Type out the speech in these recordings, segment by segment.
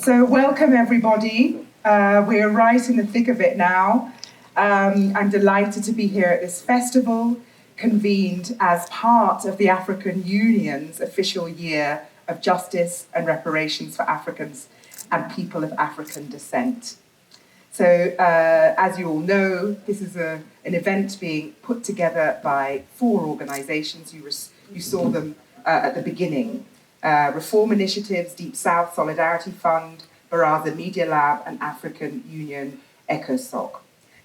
So welcome everybody. We're right in the thick of it now. I'm delighted to be here at this festival, convened as part of the African Union's official year of justice and reparations for Africans and people of African descent. So as you all know, this is an event being put together by 4 organisations. You saw them at the beginning. Reform Initiatives, Deep South Solidarity Fund, Baraza Media Lab, and African Union ECOSOC.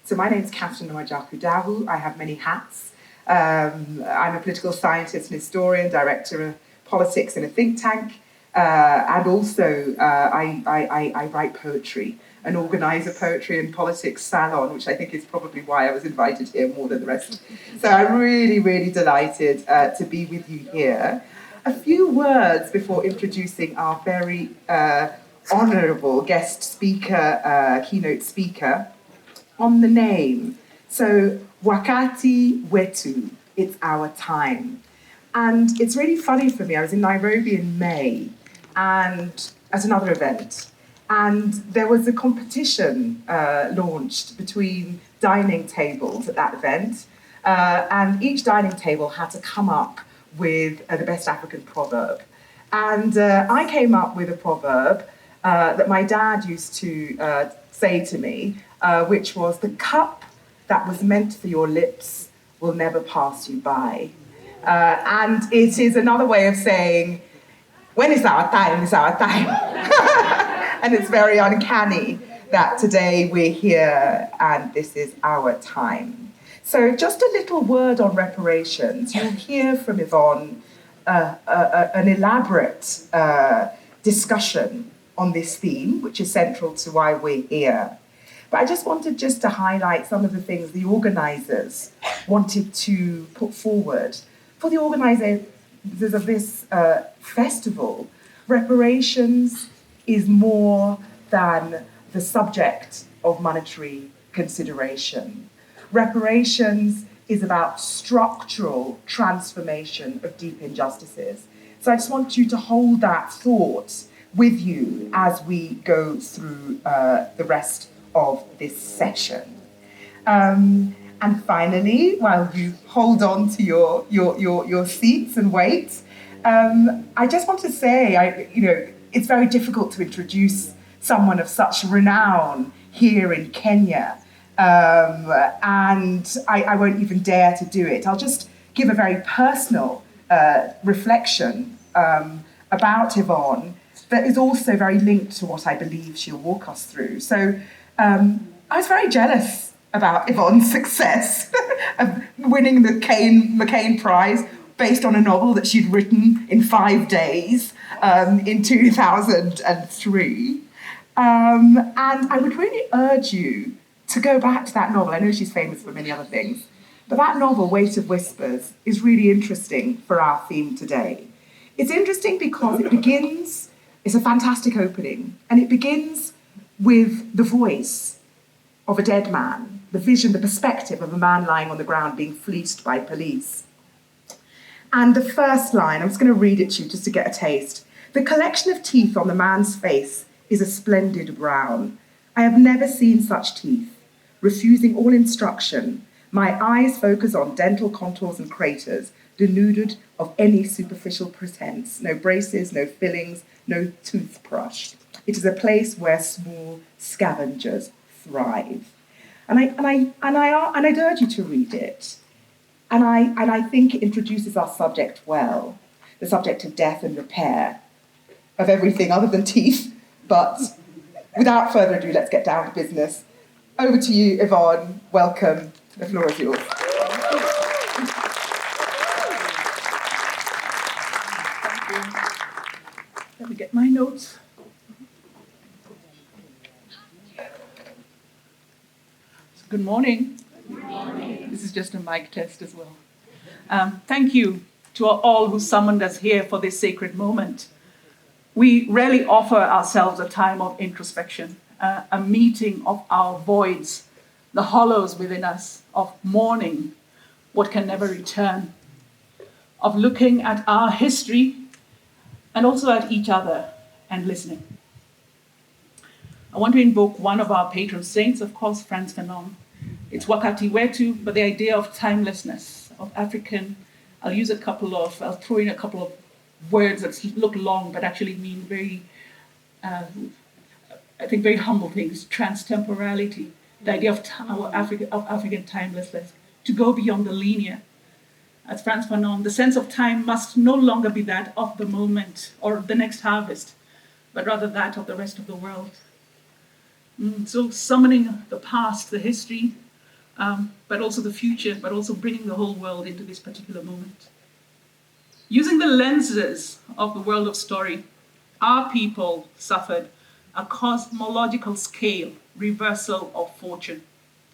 So my name is Kathryn Nwajiaku-Dahou. I have many hats. I'm a political scientist and historian, director of politics in a think tank, and also I write poetry and organise a poetry and politics salon, which I think is probably why I was invited here more than the rest. So I'm really, really delighted to be with you here. A few words before introducing our very honourable guest speaker, keynote speaker, on the name. So, Wakati Wetu, it's our time. And it's really funny for me, I was in Nairobi in May, and at another event, and there was a competition launched between dining tables at that event, and each dining table had to come up with the best African proverb. And I came up with a proverb that my dad used to say to me, which was, "The cup that was meant for your lips will never pass you by." And it is another way of saying, when is our time, is our time. And it's very uncanny that today we're here and this is our time. So just a little word on reparations. You'll hear from Yvonne an elaborate discussion on this theme, which is central to why we're here. But I just wanted to highlight some of the things the organisers wanted to put forward. For the organisers of this festival, reparations is more than the subject of monetary consideration. Reparations is about structural transformation of deep injustices. So I just want you to hold that thought with you as we go through the rest of this session. And finally, while you hold on to your seats and wait, I just want to say, it's very difficult to introduce someone of such renown here in Kenya. And I won't even dare to do it. I'll just give a very personal reflection about Yvonne that is also very linked to what I believe she'll walk us through. So I was very jealous about Yvonne's success of winning the Caine Prize based on a novel that she'd written in 5 days in 2003. And I would really urge you to go back to that novel. I know she's famous for many other things, but that novel, Weight of Whispers, is really interesting for our theme today. It's interesting because it's a fantastic opening, and it begins with the voice of a dead man, the vision, the perspective of a man lying on the ground being fleeced by police. And the first line, I'm just going to read it to you just to get a taste. "The collection of teeth on the man's face is a splendid brown. I have never seen such teeth. Refusing all instruction, my eyes focus on dental contours and craters, denuded of any superficial pretense. No braces, no fillings, no toothbrush. It is a place where small scavengers thrive." And I'd urge you to read it. And I think it introduces our subject well, the subject of death and repair, of everything other than teeth. But without further ado, let's get down to business. Over to you, Yvonne. Welcome. The floor is yours. Thank you. Let me get my notes. Good morning. Good morning. This is just a mic test as well. Thank you to all who summoned us here for this sacred moment. We rarely offer ourselves a time of introspection, a meeting of our voids, the hollows within us, of mourning what can never return, of looking at our history and also at each other and listening. I want to invoke one of our patron saints, of course, Frantz Fanon. It's Wakati Wetu, but the idea of timelessness, of African, I'll throw in a couple of words that look long, but actually mean very, very humble things. Transtemporality, the idea of African timelessness, to go beyond the linear. As Frantz Fanon, the sense of time must no longer be that of the moment or the next harvest, but rather that of the rest of the world. So summoning the past, the history, but also the future, but also bringing the whole world into this particular moment. Using the lenses of the world of story, our people suffered a cosmological scale reversal of fortune.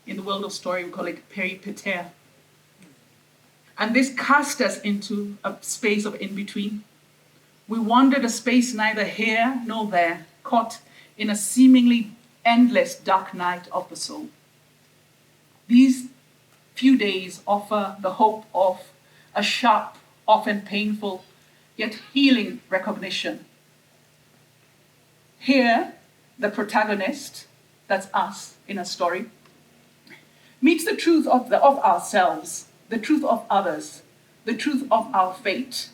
In the world of story, we call it peripeteia. And this cast us into a space of in-between. We wandered a space neither here nor there, caught in a seemingly endless dark night of the soul. These few days offer the hope of a sharp, often painful, yet healing recognition. Here, the protagonist, that's us in a story, meets the truth of ourselves, the truth of others, the truth of our fate.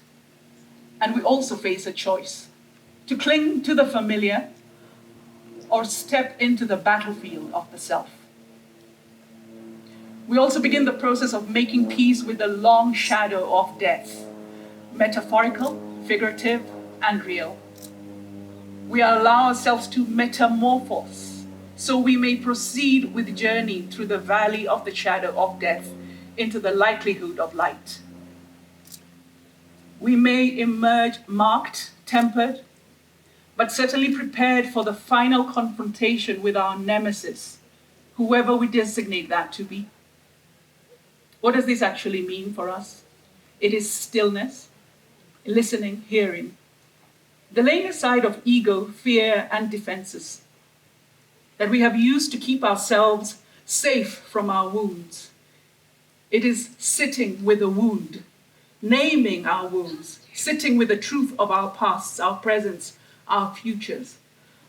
And we also face a choice: to cling to the familiar or step into the battlefield of the self. We also begin the process of making peace with the long shadow of death, metaphorical, figurative, and real. We allow ourselves to metamorphose so we may proceed with the journey through the valley of the shadow of death into the likelihood of light. We may emerge marked, tempered, but certainly prepared for the final confrontation with our nemesis, whoever we designate that to be. What does this actually mean for us? It is stillness, listening, hearing, the laying aside of ego, fear, and defenses that we have used to keep ourselves safe from our wounds. It is sitting with the wound, naming our wounds, sitting with the truth of our pasts, our presents, our futures,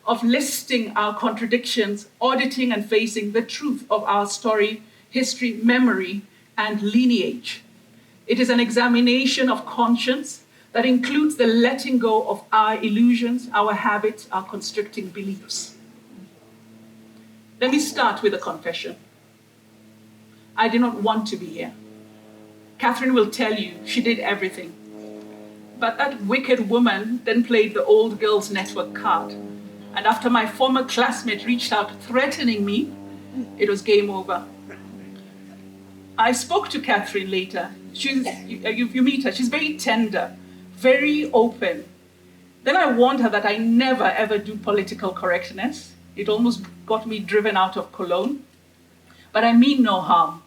of listing our contradictions, auditing and facing the truth of our story, history, memory, and lineage. It is an examination of conscience that includes the letting go of our illusions, our habits, our constricting beliefs. Let me start with a confession. I did not want to be here. Kathryn will tell you she did everything. But that wicked woman then played the old girls network card. And after my former classmate reached out threatening me, it was game over. I spoke to Kathryn later. You meet her. She's very tender, very open. Then I warned her that I never ever do political correctness. It almost got me driven out of Cologne. But I mean no harm,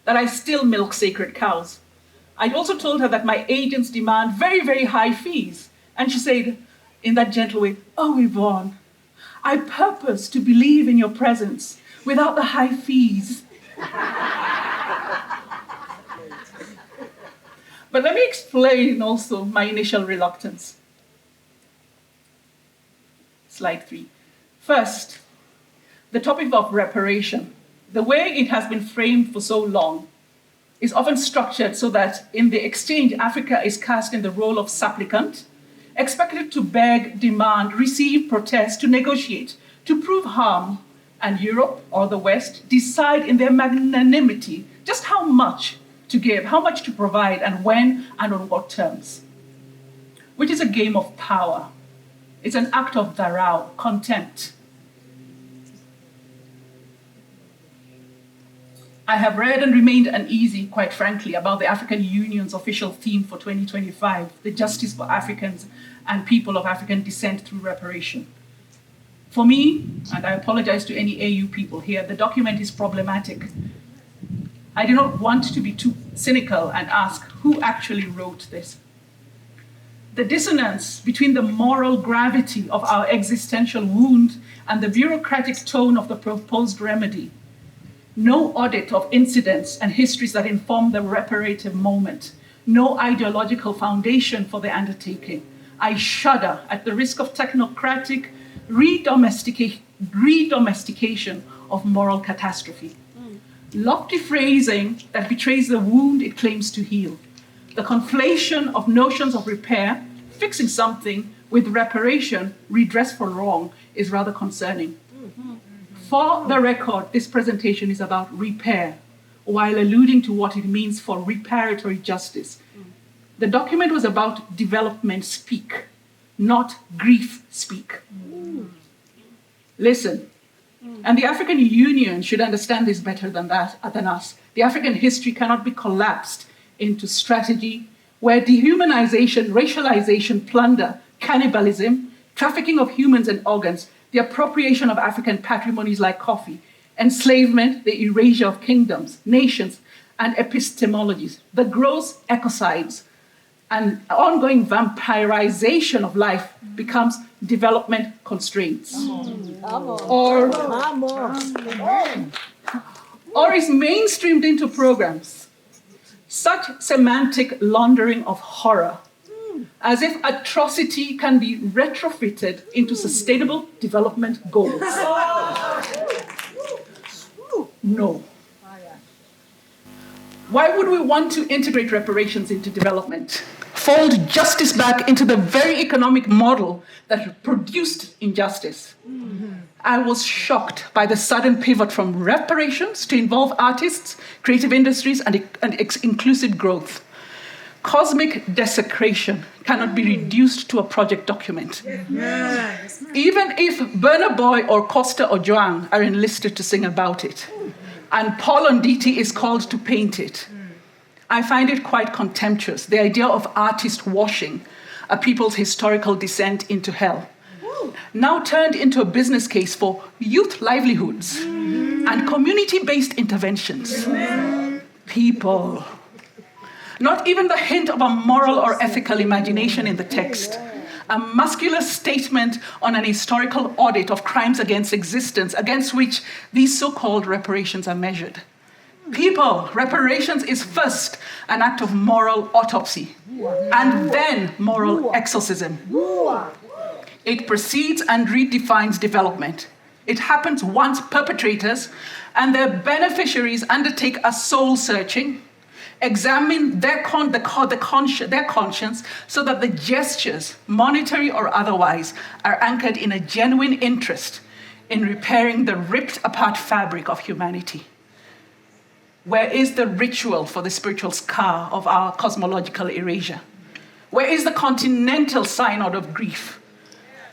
that I still milk sacred cows. I also told her that my agents demand very, very high fees. And she said, in that gentle way, "Oh, Yvonne, I purpose to believe in your presence without the high fees." But let me explain also my initial reluctance. Slide 3. First, the topic of reparation. The way it has been framed for so long is often structured so that in the exchange, Africa is cast in the role of supplicant, expected to beg, demand, receive, protest, to negotiate, to prove harm, and Europe or the West decide in their magnanimity just how much to give, how much to provide, and when and on what terms, which is a game of power. It's an act of dharau, contempt. I have read and remained uneasy, quite frankly, about the African Union's official theme for 2025, the justice for Africans and people of African descent through reparation. For me, and I apologize to any AU people here, the document is problematic. I do not want to be too cynical and ask who actually wrote this. The dissonance between the moral gravity of our existential wound and the bureaucratic tone of the proposed remedy. No audit of incidents and histories that inform the reparative moment. No ideological foundation for the undertaking. I shudder at the risk of technocratic redomestication of moral catastrophe. Lofty phrasing that betrays the wound it claims to heal. The conflation of notions of repair, fixing something, with reparation, redress for wrong, is rather concerning. For the record, this presentation is about repair, while alluding to what it means for reparatory justice. The document was about development speak, not grief speak. Listen, and the African Union should understand this better than us. The African history cannot be collapsed into strategy where dehumanization, racialization, plunder, cannibalism, trafficking of humans and organs, the appropriation of African patrimonies like coffee, enslavement, the erasure of kingdoms, nations, and epistemologies, the gross ecocides, and ongoing vampirization of life becomes development constraints. Or is mainstreamed into programs. Such semantic laundering of horror, as if atrocity can be retrofitted into sustainable development goals. No. Why would we want to integrate reparations into development? Fold justice back into the very economic model that produced injustice. I was shocked by the sudden pivot from reparations to involve artists, creative industries, and inclusive growth. Cosmic desecration cannot be reduced to a project document. Even if Burna Boy or Costa or Joang are enlisted to sing about it, and Paul Onditi is called to paint it, I find it quite contemptuous, the idea of artist washing a people's historical descent into hell, now turned into a business case for youth livelihoods and community-based interventions. People. Not even the hint of a moral or ethical imagination in the text. A muscular statement on an historical audit of crimes against existence against which these so-called reparations are measured. People, reparations is first an act of moral autopsy and then moral exorcism. It precedes and redefines development. It happens once perpetrators and their beneficiaries undertake a soul searching, examine their conscience so that the gestures, monetary or otherwise, are anchored in a genuine interest in repairing the ripped apart fabric of humanity. Where is the ritual for the spiritual scar of our cosmological erasure? Where is the continental synod of grief?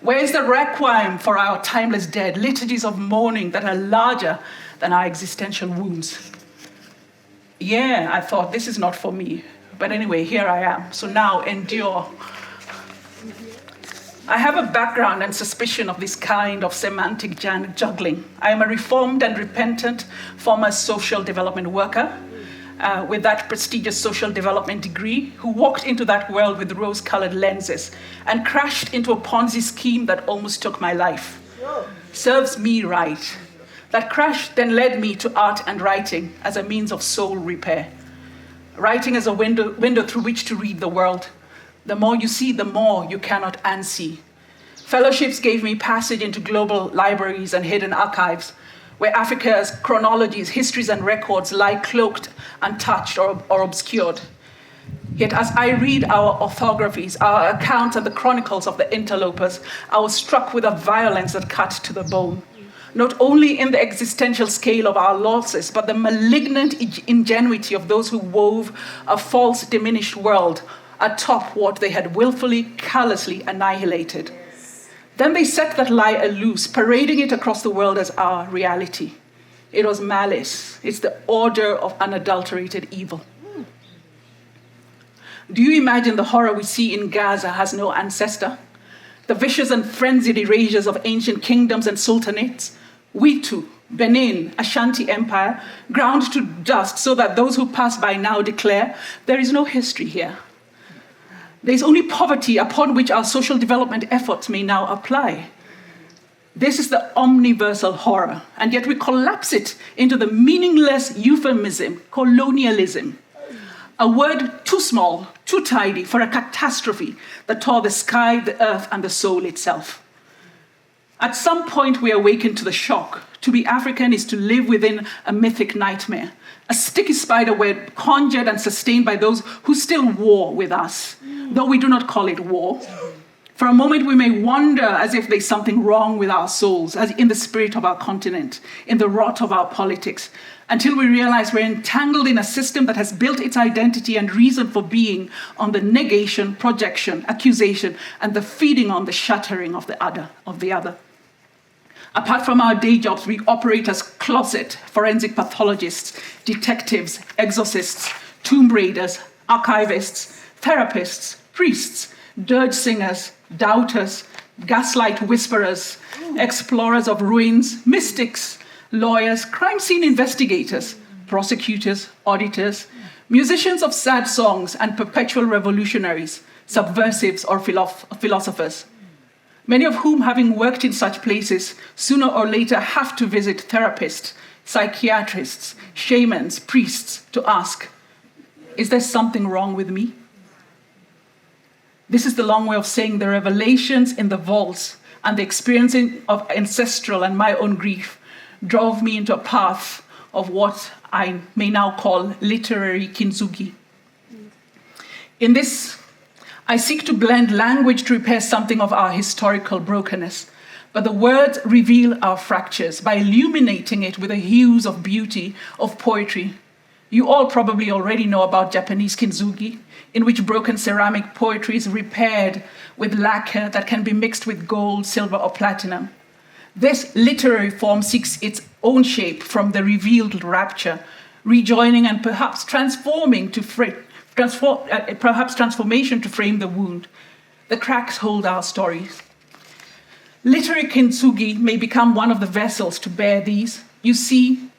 Where is the requiem for our timeless dead, liturgies of mourning that are larger than our existential wounds? Yeah, I thought, this is not for me. But anyway, here I am. So now, endure. I have a background and suspicion of this kind of semantic juggling. I am a reformed and repentant former social development worker with that prestigious social development degree who walked into that world with rose-colored lenses and crashed into a Ponzi scheme that almost took my life. Serves me right. That crash then led me to art and writing as a means of soul repair. Writing as a window through which to read the world. The more you see, the more you cannot unsee. Fellowships gave me passage into global libraries and hidden archives, where Africa's chronologies, histories, and records lie cloaked, untouched, or obscured. Yet as I read our orthographies, our accounts, and the chronicles of the interlopers, I was struck with a violence that cut to the bone. Not only in the existential scale of our losses, but the malignant ingenuity of those who wove a false, diminished world atop what they had willfully, callously annihilated. Then they set that lie loose, parading it across the world as our reality. It was malice. It's the order of unadulterated evil. Do you imagine the horror we see in Gaza has no ancestor? The vicious and frenzied erasures of ancient kingdoms and sultanates? Witu, Benin, Ashanti Empire, ground to dust so that those who pass by now declare there is no history here. There is only poverty upon which our social development efforts may now apply. This is the omniversal horror, and yet we collapse it into the meaningless euphemism, colonialism. A word too small, too tidy for a catastrophe that tore the sky, the earth, and the soul itself. At some point, we awaken to the shock. To be African is to live within a mythic nightmare, a sticky spider web conjured and sustained by those who still war with us, though we do not call it war. For a moment, we may wonder as if there's something wrong with our souls, as in the spirit of our continent, in the rot of our politics, until we realize we're entangled in a system that has built its identity and reason for being on the negation, projection, accusation, and the feeding on the shattering of the other. Apart from our day jobs, we operate as closet forensic pathologists, detectives, exorcists, tomb raiders, archivists, therapists, priests, dirge singers, doubters, gaslight whisperers, explorers of ruins, mystics, lawyers, crime scene investigators, prosecutors, auditors, musicians of sad songs and perpetual revolutionaries, subversives or philosophers. Many of whom, having worked in such places, sooner or later have to visit therapists, psychiatrists, shamans, priests to ask, is there something wrong with me? This is the long way of saying the revelations in the vaults and the experiencing of ancestral and my own grief drove me into a path of what I may now call literary kintsugi. In this, I seek to blend language to repair something of our historical brokenness, but the words reveal our fractures by illuminating it with the hues of beauty, of poetry. You all probably already know about Japanese kintsugi, in which broken ceramic poetry is repaired with lacquer that can be mixed with gold, silver, or platinum. This literary form seeks its own shape from the revealed rapture, rejoining and perhaps transformation to frame the wound. The cracks hold our stories. Literary kintsugi may become one of the vessels to bear these. You see,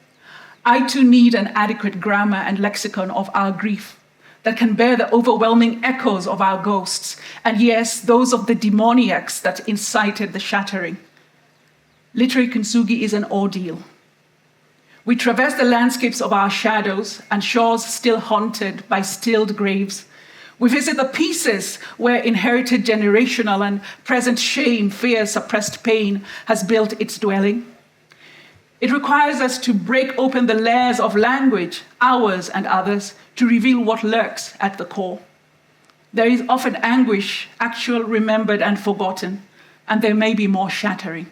I too need an adequate grammar and lexicon of our grief that can bear the overwhelming echoes of our ghosts, and yes, those of the demoniacs that incited the shattering. Literary kintsugi is an ordeal. We traverse the landscapes of our shadows and shores still haunted by stilled graves. We visit the pieces where inherited generational and present shame, fear, suppressed pain has built its dwelling. It requires us to break open the layers of language, ours and others, to reveal what lurks at the core. There is often anguish, actual, remembered, and forgotten, and there may be more shattering.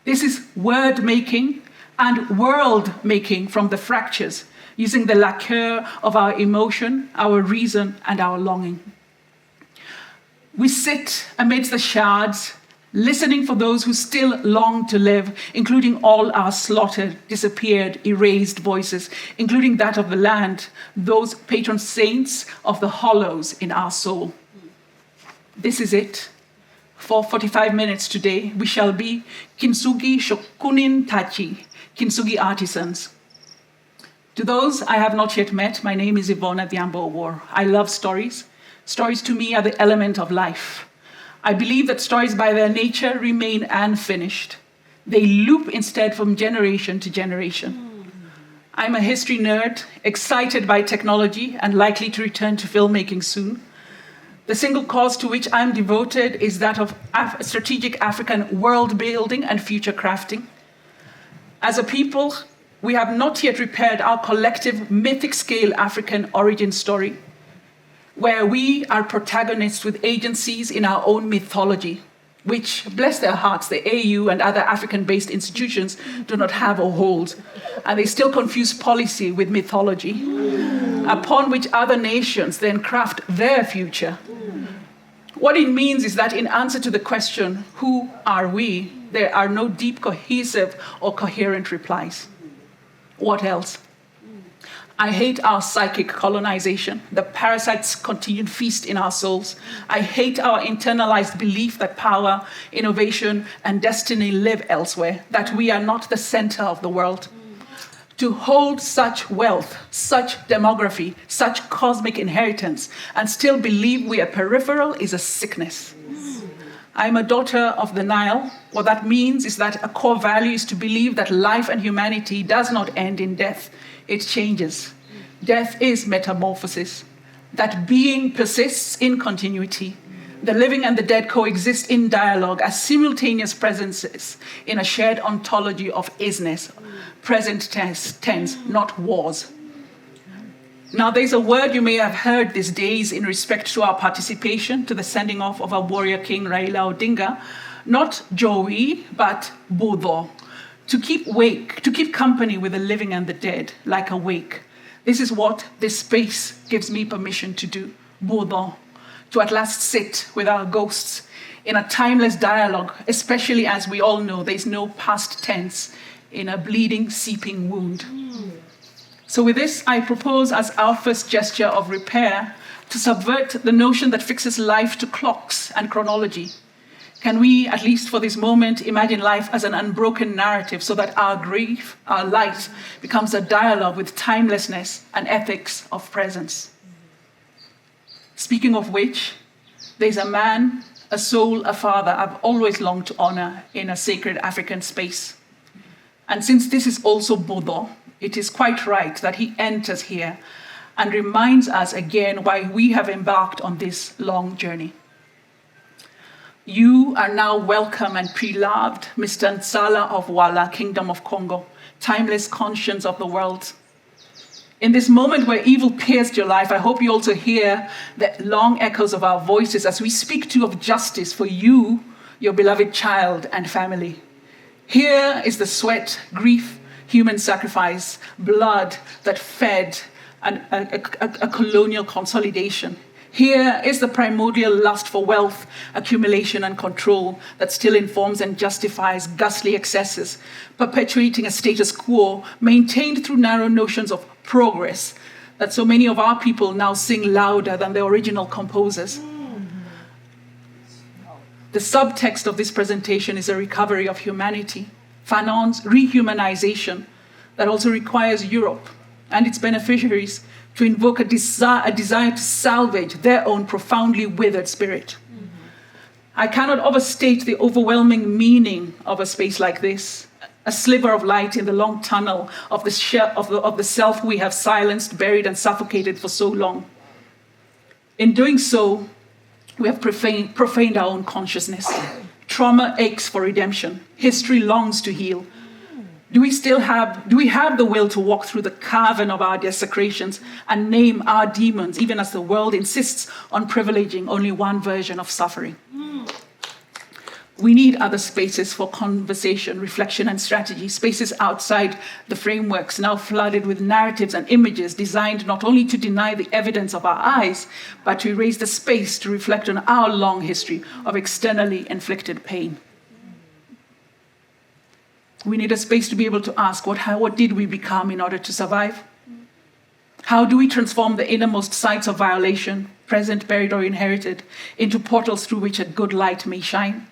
This is word-making and world-making from the fractures, using the lacquer of our emotion, our reason, and our longing. We sit amidst the shards, listening for those who still long to live, including all our slaughtered, disappeared, erased voices, including that of the land, those patron saints of the hollows in our soul. This is it. For 45 minutes today, we shall be kintsugi shokunin tachi, kintsugi artisans. To those I have not yet met, my name is Yvonne Adhiambo Owuor. I love stories. Stories to me are the element of life. I believe that stories by their nature remain unfinished. They loop instead from generation to generation. I'm a history nerd, excited by technology and likely to return to filmmaking soon. The single cause to which I'm devoted is that of strategic African world building and future crafting. As a people, we have not yet repaired our collective mythic scale African origin story, where we are protagonists with agencies in our own mythology, which, bless their hearts, the AU and other African-based institutions do not have or hold. And they still confuse policy with mythology, upon which other nations then craft their future. What it means is that in answer to the question, who are we, there are no deep, cohesive, or coherent replies. What else? I hate our psychic colonization, the parasite's continued feast in our souls. I hate our internalized belief that power, innovation, and destiny live elsewhere, that we are not the center of the world. To hold such wealth, such demography, such cosmic inheritance, and still believe we are peripheral is a sickness. I'm a daughter of the Nile. What that means is that a core value is to believe that life and humanity does not end in death. It changes. Death is metamorphosis. That being persists in continuity. The living and the dead coexist in dialogue as simultaneous presences in a shared ontology of isness, present tense, not was. Now, there's a word you may have heard these days in respect to our participation to the sending off of our warrior king Raila Odinga, not Joey, but Bodo, to keep company with the living and the dead, like a wake. This is what this space gives me permission to do, Bodo, to at last sit with our ghosts in a timeless dialogue, especially as we all know there's no past tense in a bleeding, seeping wound. So with this, I propose as our first gesture of repair to subvert the notion that fixes life to clocks and chronology. Can we, at least for this moment, imagine life as an unbroken narrative so that our grief, our light, becomes a dialogue with timelessness and ethics of presence? Speaking of which, there's a man, a soul, a father I've always longed to honor in a sacred African space. And since this is also Bodo, it is quite right that he enters here and reminds us again why we have embarked on this long journey. You are now welcome and pre-loved, Mr. Nsala of Wala, Kingdom of Congo, timeless conscience of the world. In this moment where evil pierced your life, I hope you also hear the long echoes of our voices as we speak to you of justice for you, your beloved child and family. Here is the sweat, grief, human sacrifice, blood that fed a colonial consolidation. Here is the primordial lust for wealth, accumulation, and control that still informs and justifies ghastly excesses, perpetuating a status quo maintained through narrow notions of progress that so many of our people now sing louder than the original composers. The subtext of this presentation is a recovery of humanity, Fanon's rehumanization that also requires Europe and its beneficiaries to invoke a desire to salvage their own profoundly withered spirit. I cannot overstate the overwhelming meaning of a space like this, a sliver of light in the long tunnel of the self we have silenced, buried, and suffocated for so long. In doing so, we have profaned our own consciousness. Trauma aches for redemption. History longs to heal. Do we have the will to walk through the cavern of our desecrations and name our demons, even as the world insists on privileging only one version of suffering? We need other spaces for conversation, reflection, and strategy, spaces outside the frameworks now flooded with narratives and images designed not only to deny the evidence of our eyes, but to erase the space to reflect on our long history of externally inflicted pain. We need a space to be able to ask, what did we become in order to survive? How do we transform the innermost sites of violation, present, buried, or inherited, into portals through which a good light may shine?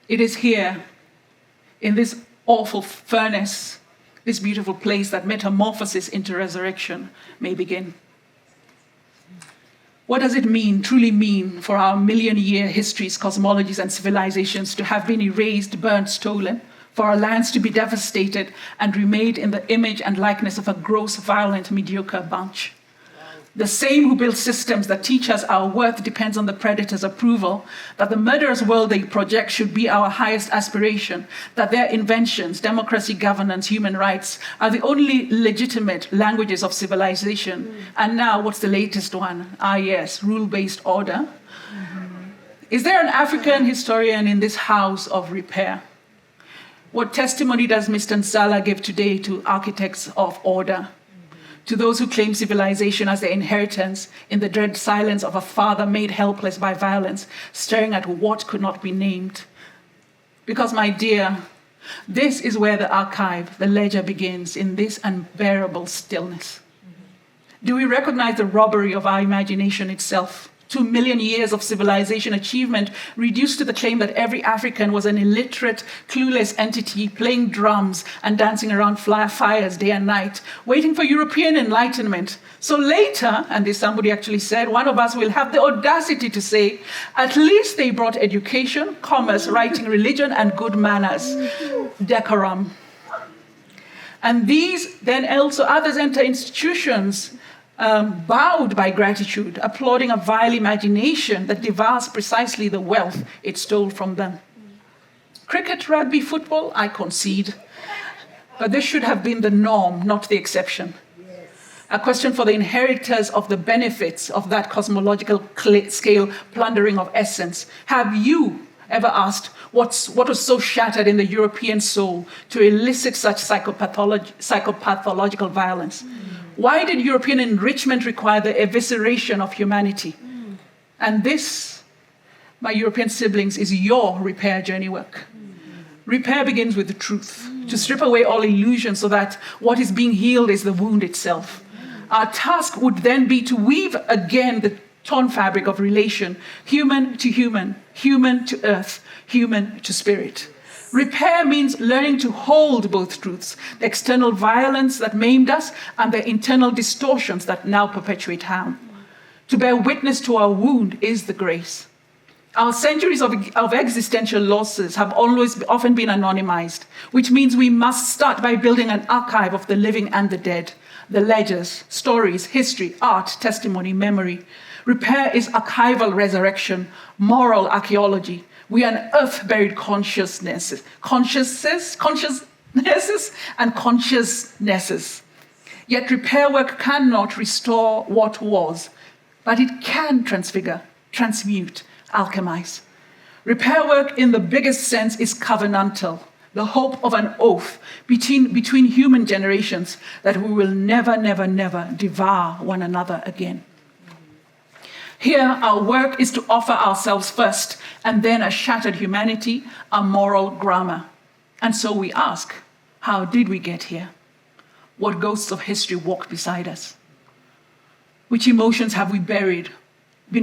It is here, in this awful furnace, this beautiful place, that metamorphosis into resurrection may begin. What does it truly mean for our million-year histories, cosmologies, and civilizations to have been erased, burnt, stolen, for our lands to be devastated and remade in the image and likeness of a gross, violent, mediocre bunch? The same who build systems that teach us our worth depends on the predator's approval, that the murderous world they project should be our highest aspiration, that their inventions, democracy, governance, human rights, are the only legitimate languages of civilization. And now, what's the latest one? Yes, rule-based order. Is there an African historian in this house of repair? What testimony does Mr. Nsala give today to architects of order? To those who claim civilization as their inheritance in the dread silence of a father made helpless by violence, staring at what could not be named? Because, my dear, this is where the archive, the ledger begins, in this unbearable stillness. Do we recognize the robbery of our imagination itself? 2 million years of civilization achievement reduced to the claim that every African was an illiterate, clueless entity playing drums and dancing around fires day and night, waiting for European enlightenment. So later, and this somebody actually said, one of us will have the audacity to say, at least they brought education, commerce, writing, religion, and good manners, decorum. And these then also others enter institutions bowed by gratitude, applauding a vile imagination that devours precisely the wealth it stole from them. Cricket, rugby, football, I concede. But this should have been the norm, not the exception. A question for the inheritors of the benefits of that cosmological scale plundering of essence. Have you ever asked what was so shattered in the European soul to elicit such psychopathological violence? Why did European enrichment require the evisceration of humanity? And this, my European siblings, is your repair journey work. Repair begins with the truth, to strip away all illusions so that what is being healed is the wound itself. Our task would then be to weave again the torn fabric of relation, human to human, human to earth, human to spirit. Repair means learning to hold both truths, the external violence that maimed us and the internal distortions that now perpetuate harm. To bear witness to our wound is the grace. Our centuries of existential losses have often been anonymized, which means we must start by building an archive of the living and the dead, the ledgers, stories, history, art, testimony, memory. Repair is archival resurrection, moral archaeology. We unearth buried consciousnesses and consciousnesses. Yet repair work cannot restore what was, but it can transfigure, transmute, alchemize. Repair work in the biggest sense is covenantal, the hope of an oath between human generations that we will never, never, never devour one another again. Here, our work is to offer ourselves first, and then a shattered humanity, a moral grammar. And so we ask, how did we get here? What ghosts of history walk beside us? Which emotions have we been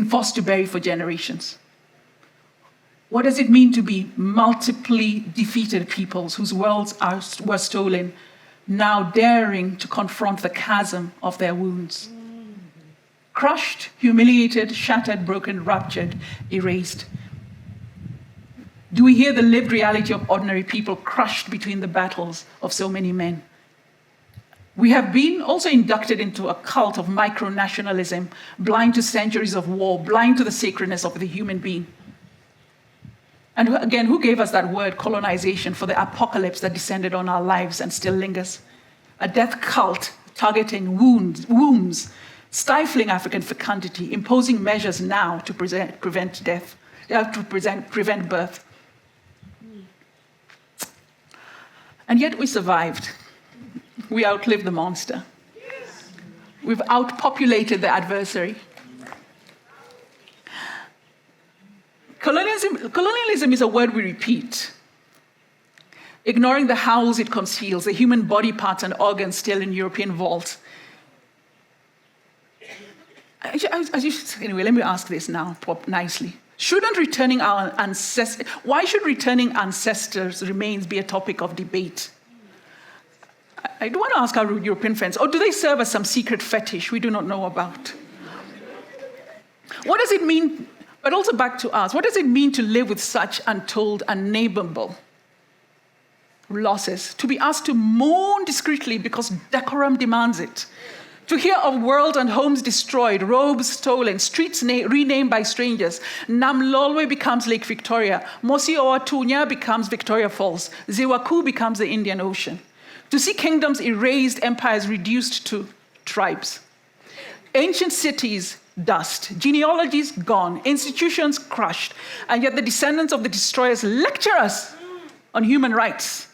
forced to bury for generations? What does it mean to be multiply defeated peoples whose worlds were stolen, now daring to confront the chasm of their wounds? Crushed, humiliated, shattered, broken, ruptured, erased. Do we hear the lived reality of ordinary people crushed between the battles of so many men? We have been also inducted into a cult of micro-nationalism, blind to centuries of war, blind to the sacredness of the human being. And again, who gave us that word, colonization, for the apocalypse that descended on our lives and still lingers? A death cult targeting wombs, stifling African fecundity, imposing measures now to prevent death, to prevent birth. And yet we survived. We outlived the monster. We've outpopulated the adversary. Colonialism is a word we repeat, ignoring the howls it conceals, the human body parts and organs still in European vaults. Anyway, let me ask this now nicely. Why should returning ancestors' remains be a topic of debate? I do want to ask our European friends, or do they serve as some secret fetish we do not know about? What does it mean, but also back to us, what does it mean to live with such untold, unnameable losses? To be asked to mourn discreetly because decorum demands it. To hear of world and homes destroyed, robes stolen, streets renamed by strangers. Namlolwe becomes Lake Victoria. Mosi Oatunya becomes Victoria Falls. Zewaku becomes the Indian Ocean. To see kingdoms erased, empires reduced to tribes. Ancient cities dust, genealogies gone, institutions crushed, and yet the descendants of the destroyers lecture us on human rights,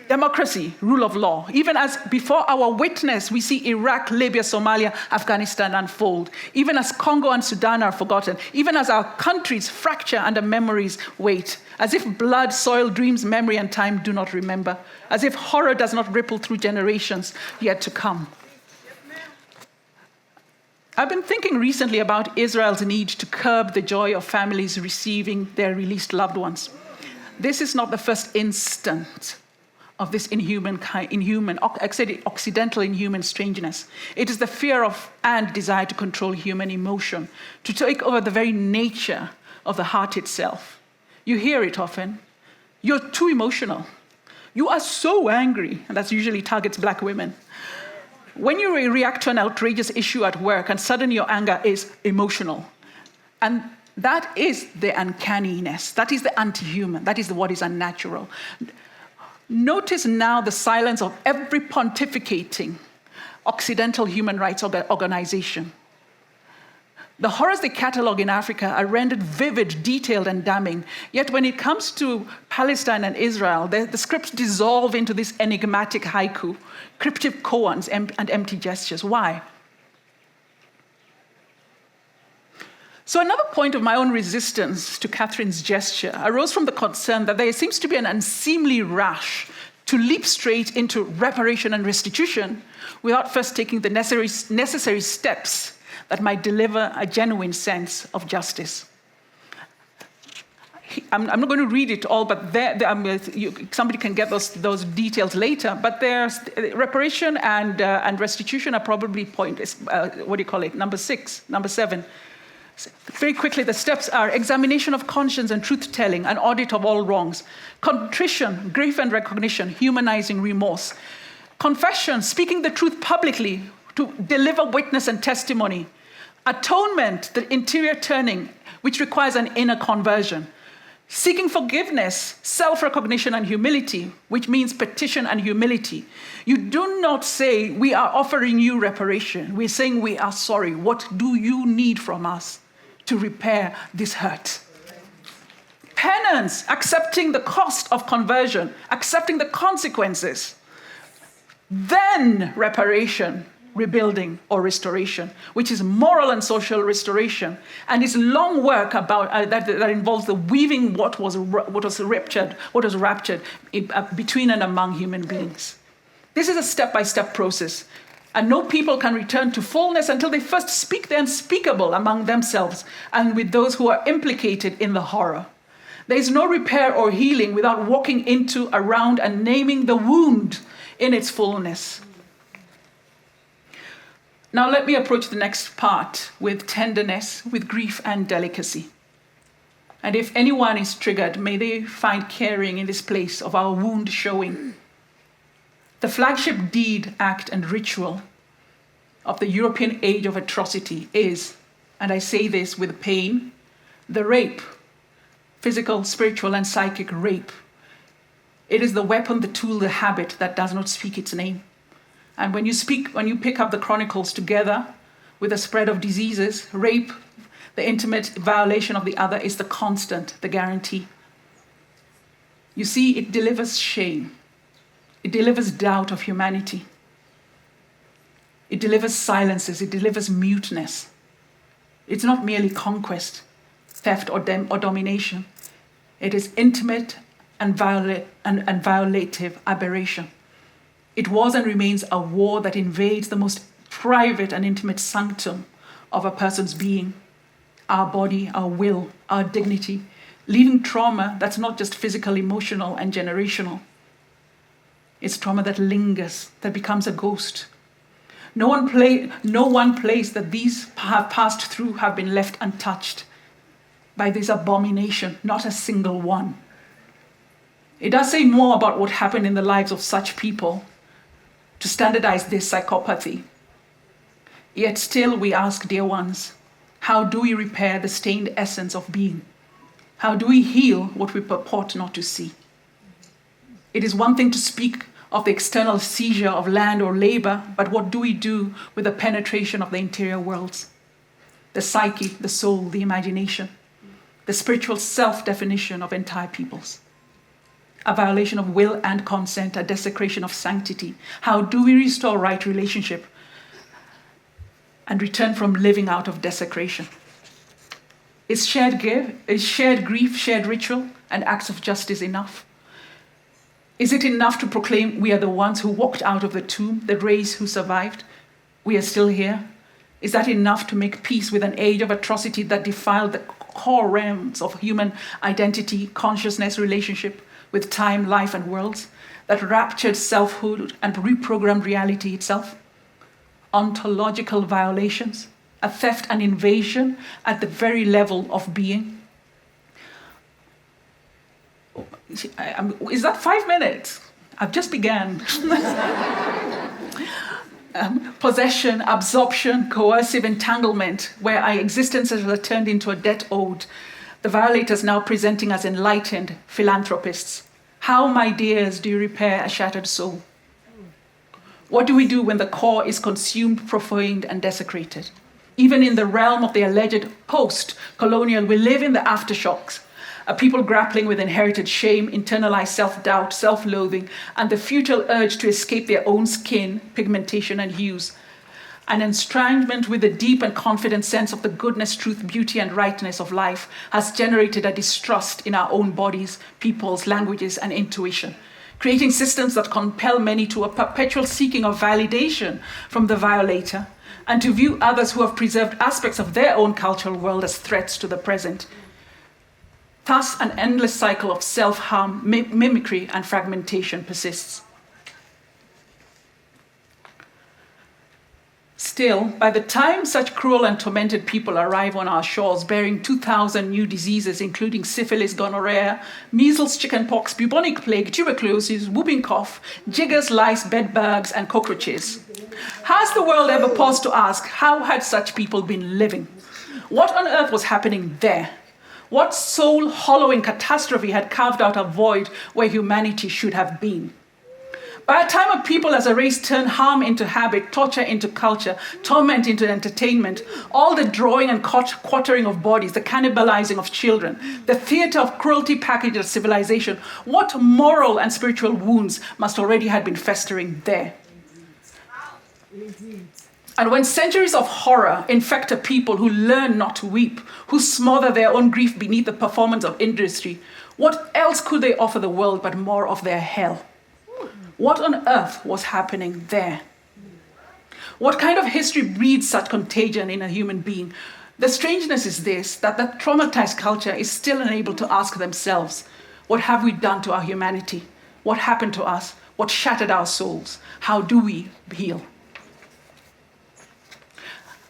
democracy, rule of law. Even as before our witness, we see Iraq, Libya, Somalia, Afghanistan unfold. Even as Congo and Sudan are forgotten. Even as our countries fracture under memories wait. As if blood, soil, dreams, memory, and time do not remember. As if horror does not ripple through generations yet to come. I've been thinking recently about Israel's need to curb the joy of families receiving their released loved ones. This is not the first instant of this occidental inhuman strangeness. It is the fear of and desire to control human emotion, to take over the very nature of the heart itself. You hear it often. You're too emotional. You are so angry, and that usually targets Black women. When you react to an outrageous issue at work and suddenly your anger is emotional, and that is the uncanniness, that is the anti-human, that is what is unnatural. Notice now the silence of every pontificating Occidental human rights organization. The horrors they catalogue in Africa are rendered vivid, detailed, and damning. Yet when it comes to Palestine and Israel, the scripts dissolve into this enigmatic haiku, cryptic koans, and empty gestures. Why? So another point of my own resistance to Kathryn's gesture arose from the concern that there seems to be an unseemly rush to leap straight into reparation and restitution without first taking the necessary steps that might deliver a genuine sense of justice. I'm not going to read it all, but somebody can get those details later. But there's reparation and restitution are probably number 7. Very quickly, the steps are examination of conscience and truth-telling, an audit of all wrongs, contrition, grief and recognition, humanizing remorse, confession, speaking the truth publicly to deliver witness and testimony, atonement, the interior turning, which requires an inner conversion, seeking forgiveness, self-recognition and humility, which means petition and humility. You do not say, we are offering you reparation. We're saying we are sorry. What do you need from us to repair this hurt? Penance, accepting the cost of conversion, accepting the consequences. Then reparation, rebuilding or restoration, which is moral and social restoration, and is long work about that involves the weaving what was raptured between and among human beings. This is a step-by-step process, and no people can return to fullness until they first speak the unspeakable among themselves and with those who are implicated in the horror. There is no repair or healing without walking into, around, and naming the wound in its fullness. Now let me approach the next part with tenderness, with grief and delicacy. And if anyone is triggered, may they find caring in this place of our wound showing. The flagship deed, act, and ritual of the European age of atrocity is, and I say this with pain, the rape, physical, spiritual, and psychic rape. It is the weapon, the tool, the habit that does not speak its name. And when you pick up the chronicles together with the spread of diseases, rape, the intimate violation of the other is the constant, the guarantee. You see, it delivers shame. It delivers doubt of humanity. It delivers silences. It delivers muteness. It's not merely conquest, theft, or domination. It is intimate and violative aberration. It was and remains a war that invades the most private and intimate sanctum of a person's being, our body, our will, our dignity, leaving trauma that's not just physical, emotional, and generational. It's trauma that lingers, that becomes a ghost. No one place that these have passed through have been left untouched by this abomination, not a single one. It does say more about what happened in the lives of such people to standardize this psychopathy. Yet still we ask, dear ones, how do we repair the stained essence of being? How do we heal what we purport not to see? It is one thing to speak of the external seizure of land or labor, but what do we do with the penetration of the interior worlds? The psyche, the soul, the imagination, the spiritual self-definition of entire peoples. A violation of will and consent, a desecration of sanctity. How do we restore right relationship and return from living out of desecration? Is shared grief, shared ritual, and acts of justice enough? Is it enough to proclaim we are the ones who walked out of the tomb, the race who survived? We are still here. Is that enough to make peace with an age of atrocity that defiled the core realms of human identity, consciousness, relationship with time, life, and worlds, that raptured selfhood and reprogrammed reality itself? Ontological violations, a theft and invasion at the very level of being. Is that 5 minutes? I've just began. possession, absorption, coercive entanglement, where our existences are turned into a debt owed, the violators now presenting as enlightened philanthropists. How, my dears, do you repair a shattered soul? What do we do when the core is consumed, profaned, and desecrated? Even in the realm of the alleged post-colonial, we live in the aftershocks, a people grappling with inherited shame, internalized self-doubt, self-loathing, and the futile urge to escape their own skin, pigmentation, and hues. An estrangement with the deep and confident sense of the goodness, truth, beauty, and rightness of life has generated a distrust in our own bodies, peoples, languages, and intuition, creating systems that compel many to a perpetual seeking of validation from the violator, and to view others who have preserved aspects of their own cultural world as threats to the present. Thus, an endless cycle of self-harm, mimicry, and fragmentation persists. Still, by the time such cruel and tormented people arrive on our shores bearing 2,000 new diseases, including syphilis, gonorrhea, measles, chickenpox, bubonic plague, tuberculosis, whooping cough, jiggers, lice, bedbugs, and cockroaches, has the world ever paused to ask, how had such people been living? What on earth was happening there? What soul-hollowing catastrophe had carved out a void where humanity should have been? By the time a people as a race turn harm into habit, torture into culture, torment into entertainment, all the drawing and quartering of bodies, the cannibalizing of children, the theater of cruelty packaged as civilization, what moral and spiritual wounds must already have been festering there? And when centuries of horror infect a people who learn not to weep, who smother their own grief beneath the performance of industry, what else could they offer the world but more of their hell? What on earth was happening there? What kind of history breeds such contagion in a human being? The strangeness is this, that that traumatized culture is still unable to ask themselves, what have we done to our humanity? What happened to us? What shattered our souls? How do we heal?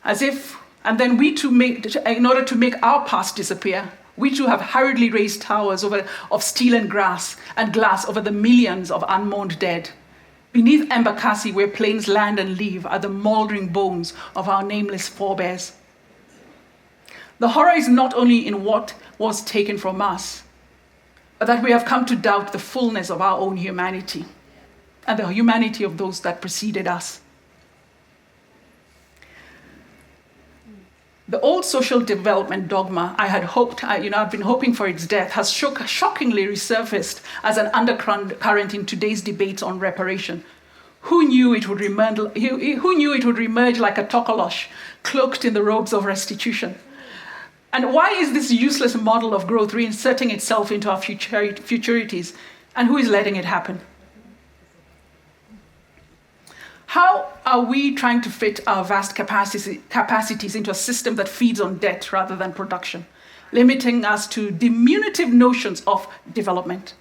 And then we too, in order to make our past disappear, we too have hurriedly raised towers of steel and glass over the millions of unmourned dead. Beneath Embakasi, where planes land and leave, are the mouldering bones of our nameless forebears. The horror is not only in what was taken from us, but that we have come to doubt the fullness of our own humanity and the humanity of those that preceded us. The old social development dogma I've been hoping for its death, has shockingly resurfaced as an undercurrent in today's debates on reparation. Who knew it would reemerge like a tokolosh, cloaked in the robes of restitution? And why is this useless model of growth reinserting itself into our futurities? And who is letting it happen? How are we trying to fit our vast capacities into a system that feeds on debt rather than production, limiting us to diminutive notions of development?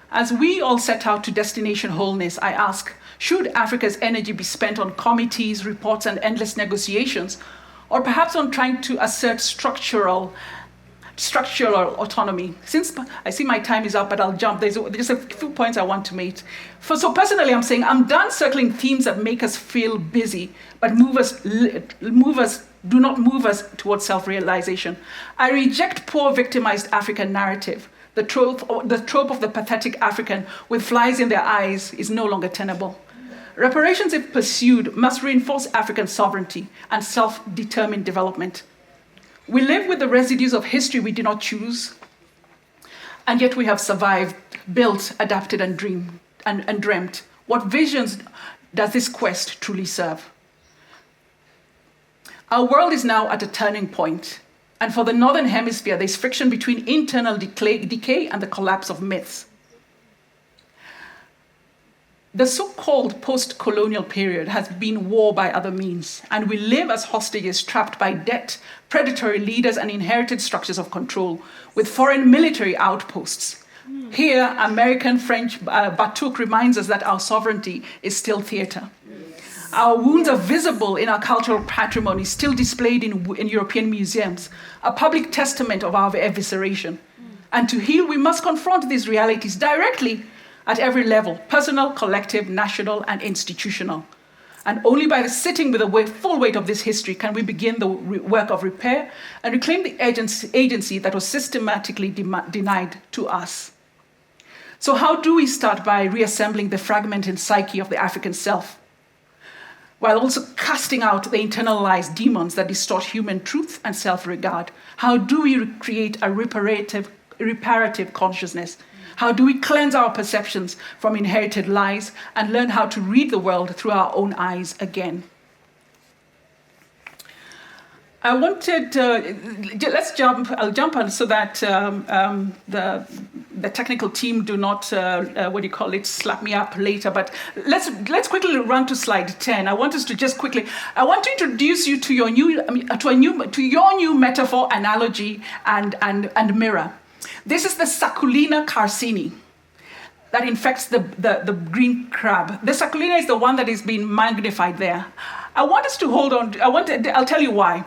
As we all set out to destination wholeness, I ask, should Africa's energy be spent on committees, reports, and endless negotiations, or perhaps on trying to assert structural autonomy? Since I see my time is up, but I'll jump. There's just a few points I want to make. So personally, I'm saying I'm done circling themes that make us feel busy, but do not move us towards self-realization. I reject poor victimized African narrative. The trope of the pathetic African with flies in their eyes is no longer tenable. Reparations, if pursued, must reinforce African sovereignty and self-determined development. We live with the residues of history we did not choose, and yet we have survived, built, adapted, and dreamt. What visions does this quest truly serve? Our world is now at a turning point, and for the Northern Hemisphere, there's friction between internal decay and the collapse of myths. The so-called post-colonial period has been war by other means, and we live as hostages trapped by debt, predatory leaders, and inherited structures of control, with foreign military outposts. Here, American, French Batuk reminds us that our sovereignty is still theater. Our wounds are visible in our cultural patrimony, still displayed in European museums, a public testament of our evisceration. And to heal, we must confront these realities directly at every level, personal, collective, national, and institutional. And only by sitting with the full weight of this history can we begin the work of repair and reclaim the agency that was systematically denied to us. So how do we start? By reassembling the fragmented psyche of the African self, while also casting out the internalized demons that distort human truth and self-regard? How do we create a reparative consciousness? How do we cleanse our perceptions from inherited lies and learn how to read the world through our own eyes again? I wanted, I'll jump on so that the technical team do not, slap me up later, but let's quickly run to slide 10. I want us to just quickly, I want to introduce you to your new metaphor, analogy, and mirror. This is the Saculina carcini that infects the green crab. The Saculina is the one that is being magnified there. I want us to hold on. I'll tell you why.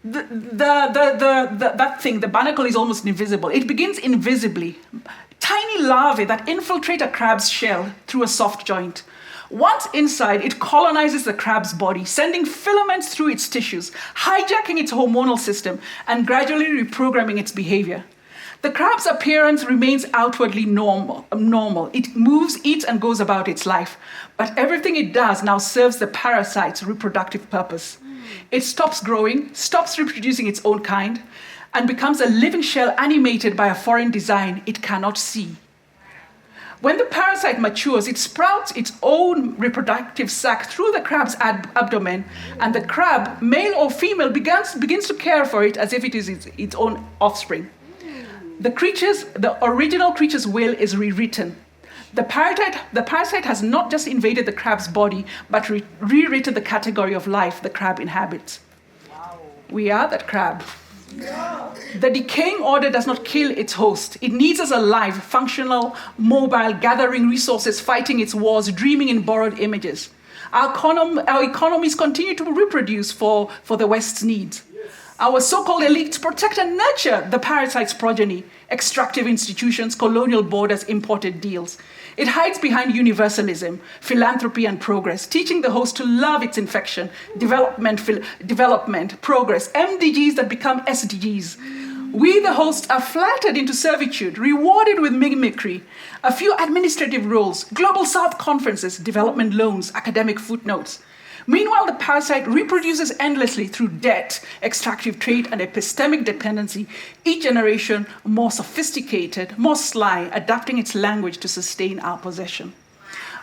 That thing, the barnacle, is almost invisible. It begins invisibly. Tiny larvae that infiltrate a crab's shell through a soft joint. Once inside, it colonizes the crab's body, sending filaments through its tissues, hijacking its hormonal system, and gradually reprogramming its behavior. The crab's appearance remains outwardly normal. It moves, eats, and goes about its life. But everything it does now serves the parasite's reproductive purpose. It stops growing, stops reproducing its own kind, and becomes a living shell animated by a foreign design it cannot see. When the parasite matures, it sprouts its own reproductive sac through the crab's abdomen, and the crab, male or female, begins to care for it as if it is its own offspring. The original creature's will is rewritten. The parasite has not just invaded the crab's body, but rewritten the category of life the crab inhabits. Wow. We are that crab. Yeah. The decaying order does not kill its host. It needs us alive, functional, mobile, gathering resources, fighting its wars, dreaming in borrowed images. Our economies continue to reproduce for the West's needs. Our so-called elites protect and nurture the parasite's progeny, extractive institutions, colonial borders, imported deals. It hides behind universalism, philanthropy, and progress, teaching the host to love its infection, development, progress, MDGs that become SDGs. We, the hosts, are flattered into servitude, rewarded with mimicry, a few administrative roles, global South conferences, development loans, academic footnotes. Meanwhile, the parasite reproduces endlessly through debt, extractive trade, and epistemic dependency, each generation more sophisticated, more sly, adapting its language to sustain our possession.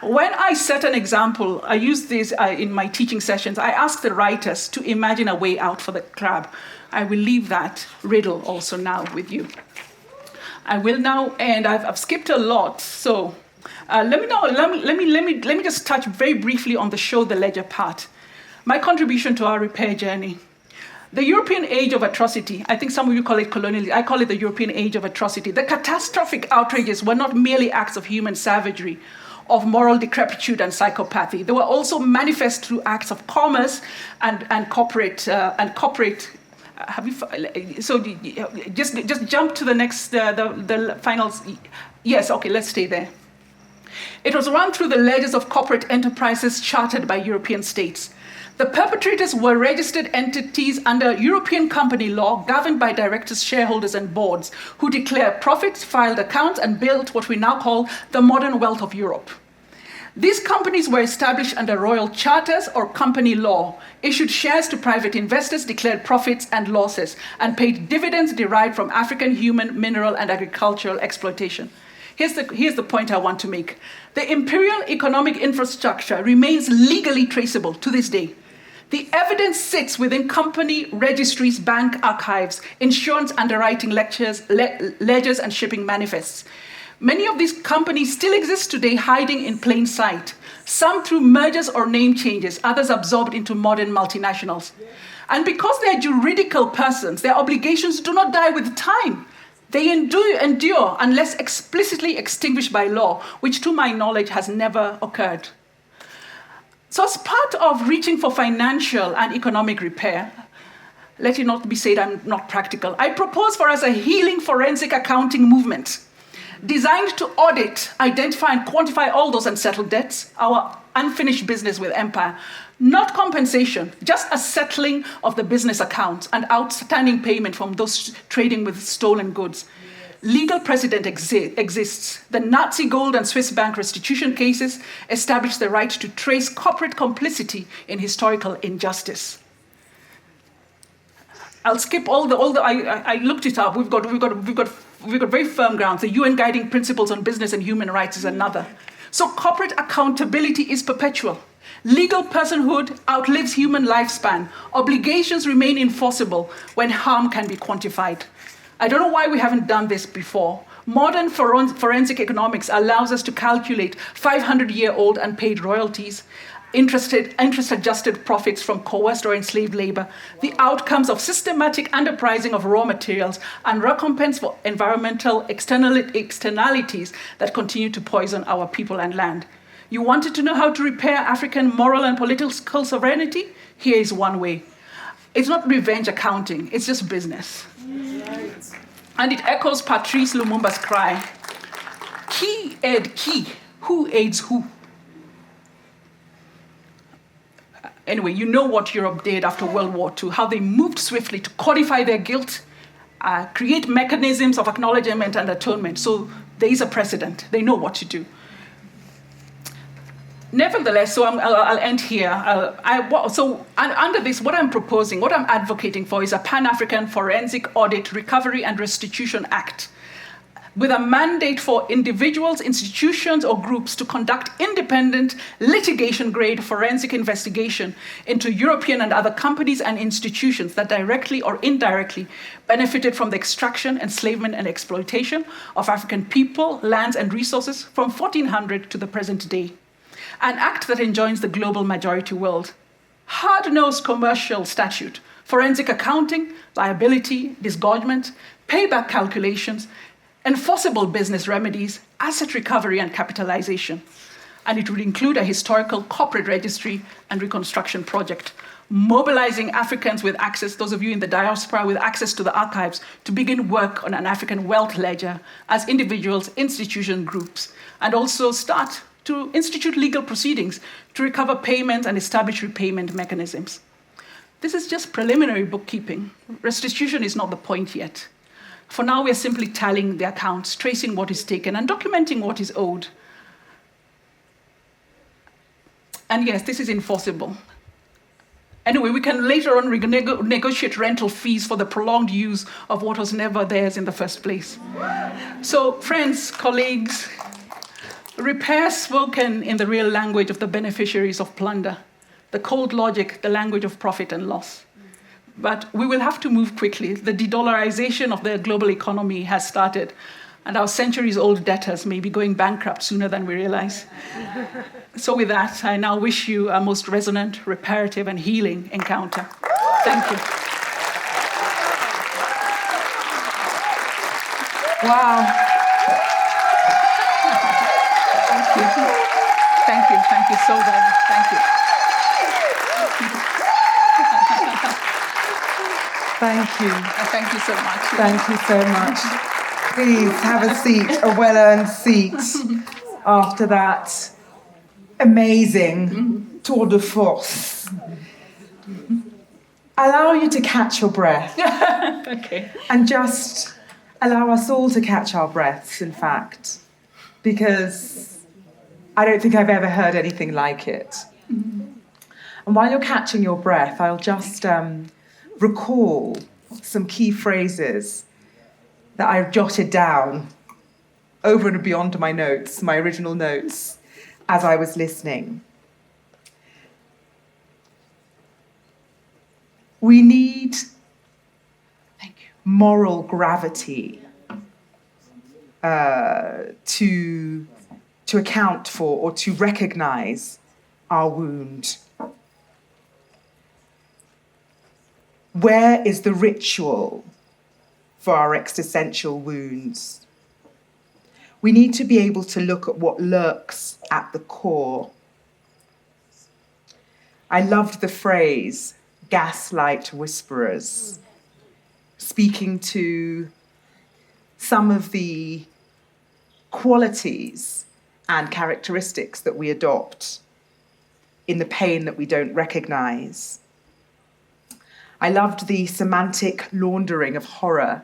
When I set an example, I use this in my teaching sessions, I ask the writers to imagine a way out for the crab. I will leave that riddle also now with you. I will now, and I've skipped a lot, so let me just touch very briefly on the show the ledger part. My contribution to our repair journey. The European age of atrocity, I think some of you call it colonialism, I call it the European age of atrocity. The catastrophic outrages were not merely acts of human savagery, of moral decrepitude and psychopathy. They were also manifest through acts of commerce and corporate. So just jump to the next, the finals. Yes, okay, let's stay there. It was run through the ledgers of corporate enterprises chartered by European states. The perpetrators were registered entities under European company law, governed by directors, shareholders, and boards, who declared profits, filed accounts, and built what we now call the modern wealth of Europe. These companies were established under royal charters or company law, issued shares to private investors, declared profits and losses, and paid dividends derived from African human, mineral, and agricultural exploitation. Here's the point I want to make. The imperial economic infrastructure remains legally traceable to this day. The evidence sits within company registries, bank archives, insurance underwriting ledgers, and shipping manifests. Many of these companies still exist today, hiding in plain sight. Some through mergers or name changes, others absorbed into modern multinationals. And because they are juridical persons, their obligations do not die with time. They endure unless explicitly extinguished by law, which to my knowledge has never occurred. So as part of reaching for financial and economic repair, let it not be said I'm not practical, I propose for us a healing forensic accounting movement. designed to audit, identify, and quantify all those unsettled debts, our unfinished business with empire. Not compensation, just a settling of the business accounts and outstanding payment from those trading with stolen goods. Legal precedent exists. The Nazi gold and Swiss bank restitution cases establish the right to trace corporate complicity in historical injustice. I'll skip all the. I looked it up. We've got very firm grounds. The UN Guiding Principles on Business and Human Rights is another. So corporate accountability is perpetual. Legal personhood outlives human lifespan. Obligations remain enforceable when harm can be quantified. I don't know why we haven't done this before. Modern forensic economics allows us to calculate 500-year-old unpaid royalties, interest-adjusted profits from coerced or enslaved labor, the outcomes of systematic underpricing of raw materials, and recompense for environmental externalities that continue to poison our people and land. You wanted to know how to repair African moral and political sovereignty? Here is one way. It's not revenge accounting, it's just business. Right. And it echoes Patrice Lumumba's cry, qui aide qui? Who aids who? Anyway, you know what Europe did after World War II, how they moved swiftly to codify their guilt, create mechanisms of acknowledgement and atonement. So there is a precedent. They know what to do. Nevertheless, so I'll end here. Under this, what I'm proposing, what I'm advocating for is a Pan-African Forensic Audit, Recovery and Restitution Act, with a mandate for individuals, institutions, or groups to conduct independent, litigation-grade forensic investigation into European and other companies and institutions that directly or indirectly benefited from the extraction, enslavement, and exploitation of African people, lands, and resources from 1400 to the present day. An act that enjoins the global majority world. Hard-nosed commercial statute, forensic accounting, liability, disgorgement, payback calculations, enforceable business remedies, asset recovery and capitalization. And it would include a historical corporate registry and reconstruction project, mobilizing Africans with access, those of you in the diaspora with access to the archives, to begin work on an African wealth ledger as individuals, institution groups, and also start to institute legal proceedings to recover payments and establish repayment mechanisms. This is just preliminary bookkeeping. Restitution is not the point yet. For now, we are simply tallying the accounts, tracing what is taken, and documenting what is owed. And yes, this is enforceable. Anyway, we can later on negotiate rental fees for the prolonged use of what was never theirs in the first place. So, friends, colleagues, repair spoken in the real language of the beneficiaries of plunder, the cold logic, the language of profit and loss. But we will have to move quickly. The de-dollarization of the global economy has started, and our centuries-old debtors may be going bankrupt sooner than we realize. So with that, I now wish you a most resonant, reparative, and healing encounter. Thank you. Wow. Thank you so very much. Thank you. Thank you. Thank you so much. Thank you so much. Please have a seat, a well-earned seat after that amazing tour de force. Allow you to catch your breath. Okay. And just allow us all to catch our breaths, in fact, because I don't think I've ever heard anything like it. And while you're catching your breath, I'll just recall some key phrases that I've jotted down over and beyond my notes, my original notes, as I was listening. We need moral gravity to account for or to recognize our wound. Where is the ritual for our existential wounds? We need to be able to look at what lurks at the core. I loved the phrase, gaslight whisperers, speaking to some of the qualities and characteristics that we adopt in the pain that we don't recognize. I loved the semantic laundering of horror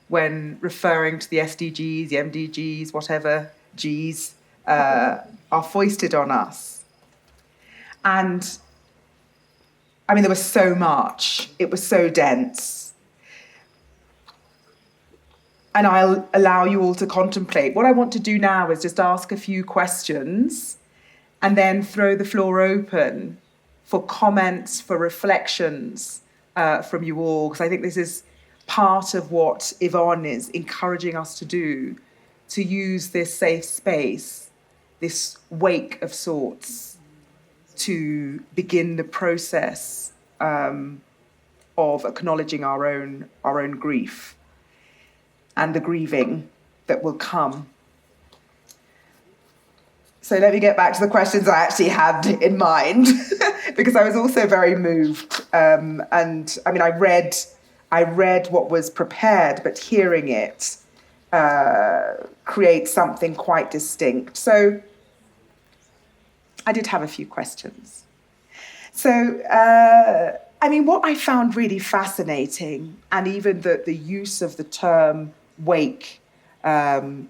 when referring to the SDGs, the MDGs, whatever Gs are foisted on us. And I mean, there was so much. It was so dense. And I'll allow you all to contemplate. What I want to do now is just ask a few questions and then throw the floor open for comments, for reflections from you all, because I think this is part of what Yvonne is encouraging us to do, to use this safe space, this wake of sorts, to begin the process of acknowledging our own grief and the grieving that will come. So let me get back to the questions I actually had in mind, because I was also very moved. And I mean, I read what was prepared, but hearing it creates something quite distinct. So I did have a few questions. So, I mean, what I found really fascinating, and even the use of the term wake, was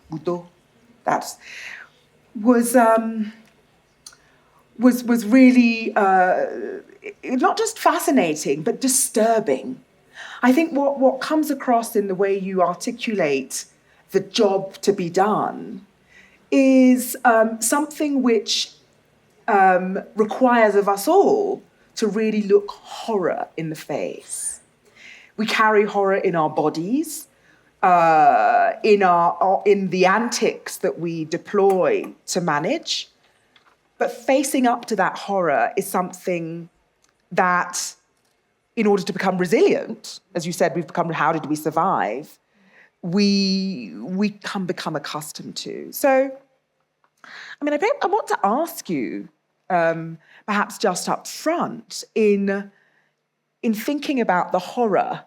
really not just fascinating, but disturbing. I think what comes across in the way you articulate the job to be done is something which requires of us all to really look horror in the face. We carry horror in our bodies, in the antics that we deploy to manage, but facing up to that horror is something that, in order to become resilient, as you said, how did we survive? We can become accustomed to. So, I mean, I want to ask you, perhaps just up front, in thinking about the horror.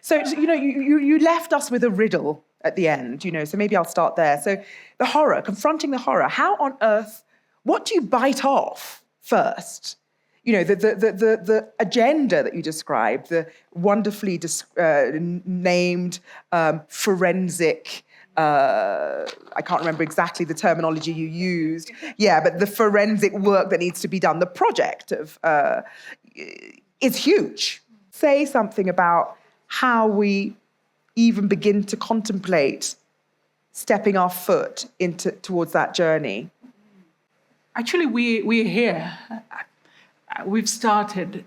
So, you know, you left us with a riddle at the end, you know, so maybe I'll start there. So the horror, confronting the horror, how on earth, what do you bite off first? You know, the agenda that you described, the wonderfully named forensic, I can't remember exactly the terminology you used. Yeah, but the forensic work that needs to be done, the project is huge. Say something about how we even begin to contemplate stepping our foot towards that journey. Actually, we're here. We've started.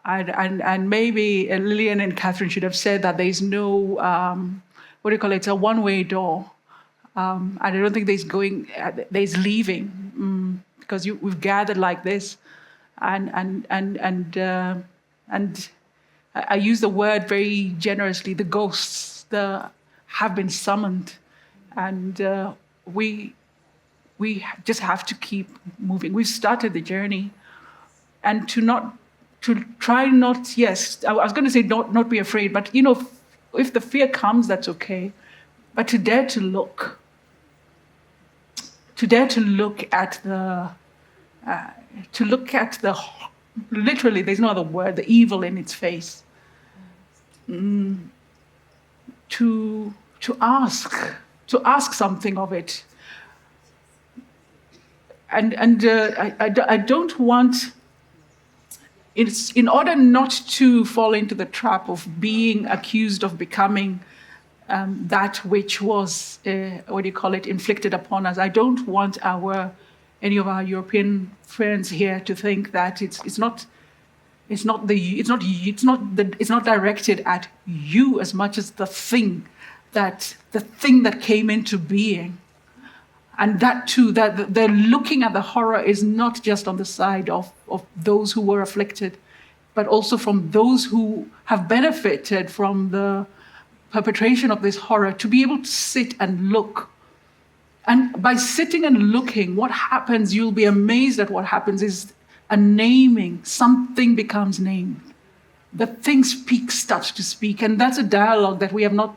And maybe Lillian and Kathryn should have said that there's no, it's a one-way door. And I don't think there's leaving, because we've gathered like this. And I use the word very generously, the ghosts have been summoned, and we just have to keep moving. We've started the journey, and I was going to say not be afraid, but you know, if the fear comes, that's okay, but to dare to look at the literally, there's no other word, the evil in its face. To ask something of it. And I don't want, it's in order not to fall into the trap of being accused of becoming that which was, inflicted upon us. I don't want any of our European friends here to think that it's not directed at you as much as the thing that came into being. And that too, that they're looking at the horror is not just on the side of those who were afflicted, but also from those who have benefited from the perpetration of this horror, to be able to sit and look. And by sitting and looking, what happens, you'll be amazed at what happens, is a naming. Something becomes named. The thing starts to speak. And that's a dialogue that we have not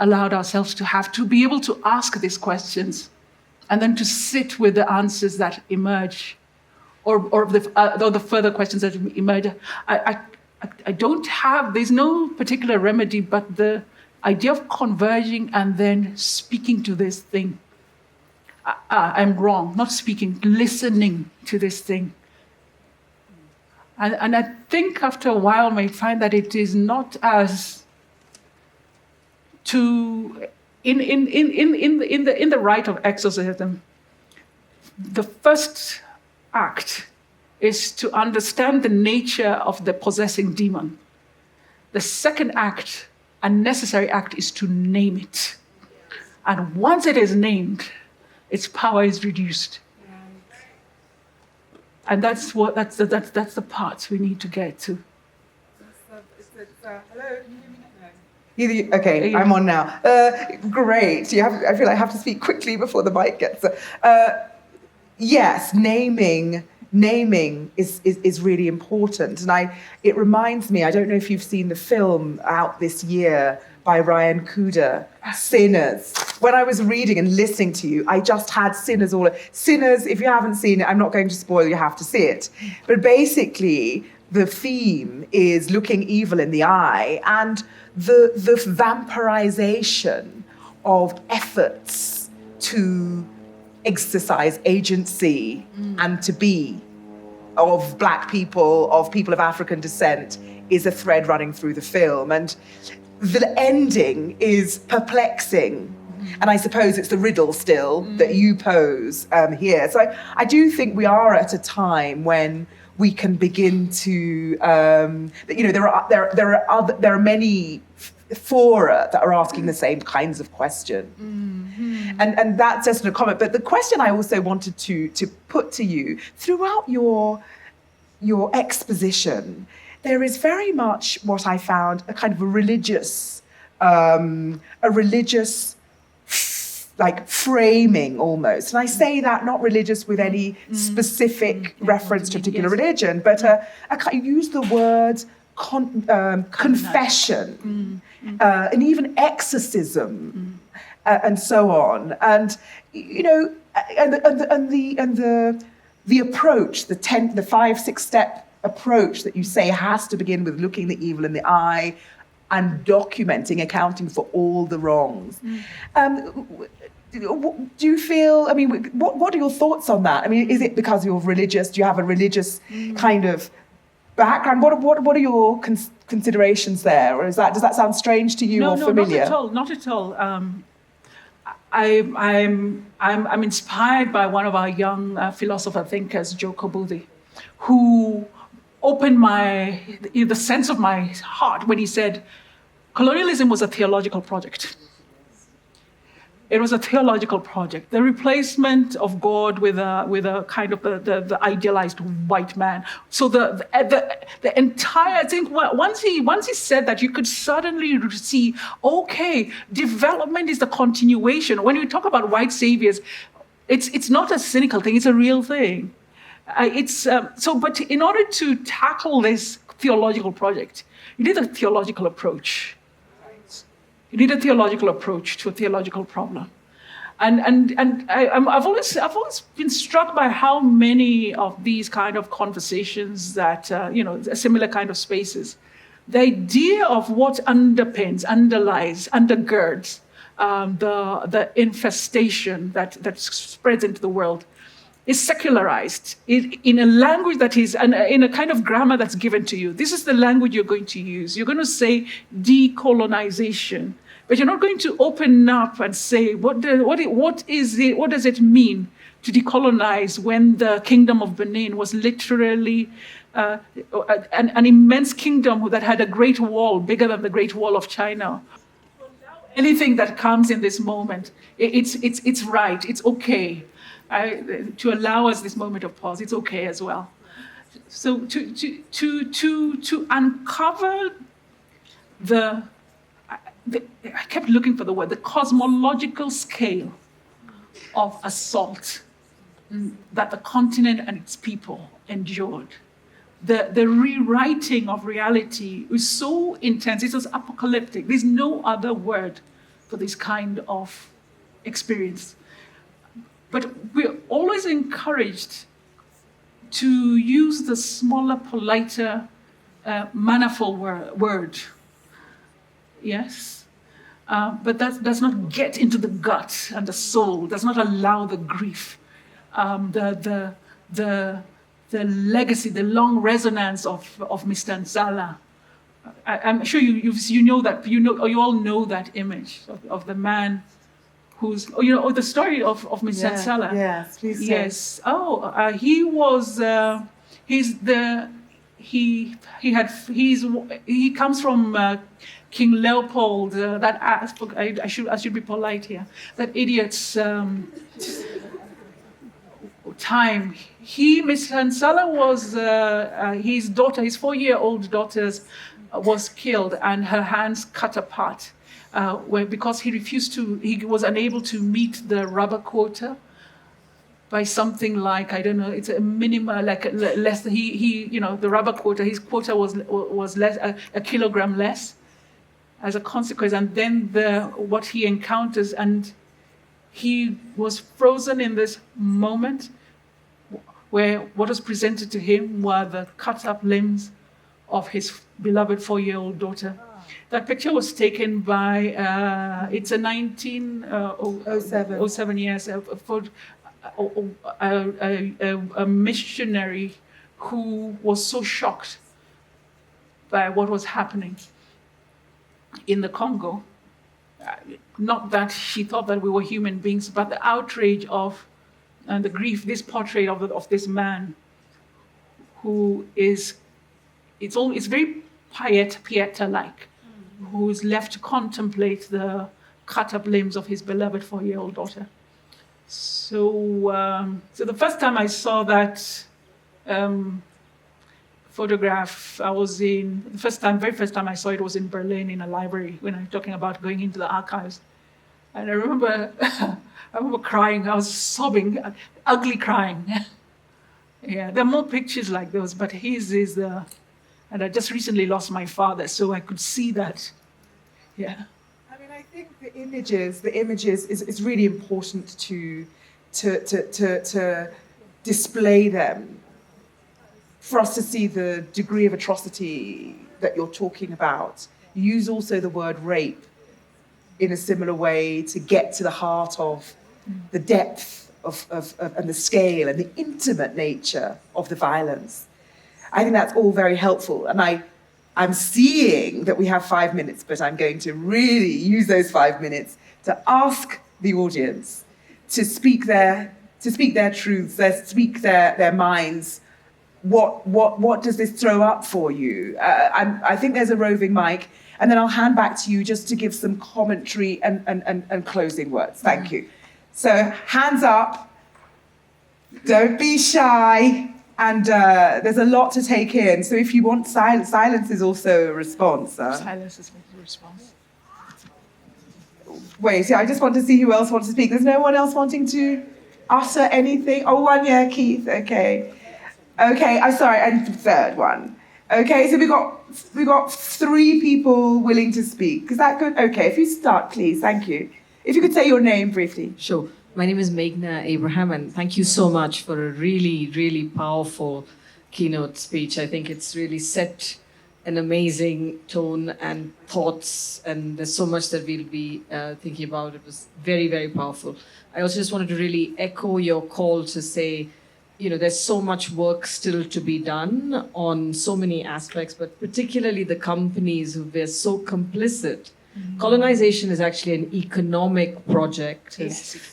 allowed ourselves to have, to be able to ask these questions and then to sit with the answers that emerge or the further questions that emerge. I don't have, there's no particular remedy, but the idea of converging and then speaking to this thing. I'm wrong, not speaking, listening to this thing. And I think after a while may find that it is not as to in the rite of exorcism. The first act is to understand the nature of the possessing demon. The second act, a necessary act, is to name it. And once it is named, its power is reduced. And that's the part we need to get to. Hello, can you hear me now? Okay, I'm on now. Great. I feel I have to speak quickly before the mic gets. Yes, naming is really important, and it reminds me. I don't know if you've seen the film out this year by Ryan Coogler, Sinners. When I was reading and listening to you, I just had Sinners all. Sinners. If you haven't seen it, I'm not going to spoil. You have to see it. But basically, the theme is looking evil in the eye and the vampirization of efforts to exercise agency and to be of Black people, of people of African descent, is a thread running through the film. And the ending is perplexing. And I suppose it's the riddle still that you pose here. So I do think we are at a time when we can begin to, there are many fora that are asking the same kinds of questions. And that's just a comment. But the question I also wanted to put to you, throughout your exposition, there is very much what I found a kind of a religious like framing almost. And I say that not religious with any specific reference to a particular religion, but you use the word confession and even exorcism and so on. And the approach, the 5-6 step approach that you say has to begin with looking the evil in the eye and documenting, accounting for all the wrongs. Do you feel, what are your thoughts on that? Is it because you're religious? Do you have a religious kind of background? What are your considerations there? Or does that sound strange to you or familiar? No, not at all. I'm inspired by one of our young philosopher thinkers, Joe Kobudi, who opened the sense of my heart when he said, colonialism was a theological project. It was a theological project. The replacement of God with a kind of the idealized white man. So the entire thing, once he said that, you could suddenly see, okay, development is the continuation. When we talk about white saviors, it's not a cynical thing, it's a real thing. But in order to tackle this theological project, you need a theological approach. You need a theological approach to a theological problem. And I've always been struck by how many of these kind of conversations that, similar kind of spaces, the idea of what underpins, underlies, undergirds the infestation that spreads into the world is secularized in a language that is, in a kind of grammar that's given to you. This is the language you're going to use. You're going to say decolonization, but you're not going to open up and say, what does it mean to decolonize when the kingdom of Benin was literally an immense kingdom that had a great wall, bigger than the Great Wall of China. Anything that comes in this moment, it's right, it's okay. To allow us this moment of pause, it's okay as well. So to uncover I kept looking for the word, the cosmological scale of assault that the continent and its people endured. The rewriting of reality was so intense, it was apocalyptic. There's no other word for this kind of experience. But we're always encouraged to use the smaller, politer, mannerful word. Yes? But that does not get into the gut and the soul, does not allow the grief, the legacy, the long resonance of Mr. Nzala. I'm sure you know that, you all know that image of the man who's, the story of Mr. Nzala. Yes, please say. Yes. He comes from King Leopold. I should be polite here. That idiot's time. Mr. Nzala was his daughter. His 4-year-old daughter was killed and her hands cut apart. Because he was unable to meet the rubber quota by something like, I don't know, it's a minimum, like less. The rubber quota, his quota was less, a kilogram less, as a consequence. And then what he encounters, and he was frozen in this moment where what was presented to him were the cut up limbs of his beloved 4-year-old daughter. That picture was taken by, it's a 1907, yes, for a missionary who was so shocked by what was happening in the Congo. Not that she thought that we were human beings, but the outrage of and the grief, this portrait of this man who is, it's very Pieta-like, who is left to contemplate the cut-up limbs of his beloved 4-year-old daughter. So the first time I saw that photograph, very first time I saw it was in Berlin in a library when I'm talking about going into the archives. And I remember crying, I was sobbing, ugly crying. Yeah, there are more pictures like those, but his is and I just recently lost my father, so I could see that. Yeah. I mean, I think the images is really important to display them, for us to see the degree of atrocity that you're talking about. You use also the word rape in a similar way to get to the heart of the depth of and the scale and the intimate nature of the violence. I think that's all very helpful. And I'm seeing that we have 5 minutes, but I'm going to really use those 5 minutes to ask the audience to speak their truths, speak their minds. What does this throw up for you? I think there's a roving mic, and then I'll hand back to you just to give some commentary and closing words. Thank you. So hands up, don't be shy. And there's a lot to take in. So if you want silence is also a response. Silence is a response. Wait, yeah, I just want to see who else wants to speak. There's no one else wanting to utter anything? Oh, one, yeah, Keith, okay. Okay, I'm sorry, and the third one. Okay, so we got 3 people willing to speak. Is that good? Okay, if you start, please, thank you. If you could say your name briefly. Sure. My name is Meghna Abraham, and thank you so much for a really, really powerful keynote speech. I think it's really set an amazing tone and thoughts, and there's so much that we'll be thinking about. It was very, very powerful. I also just wanted to really echo your call to say, there's so much work still to be done on so many aspects, but particularly the companies who were so complicit. Colonization is actually an economic project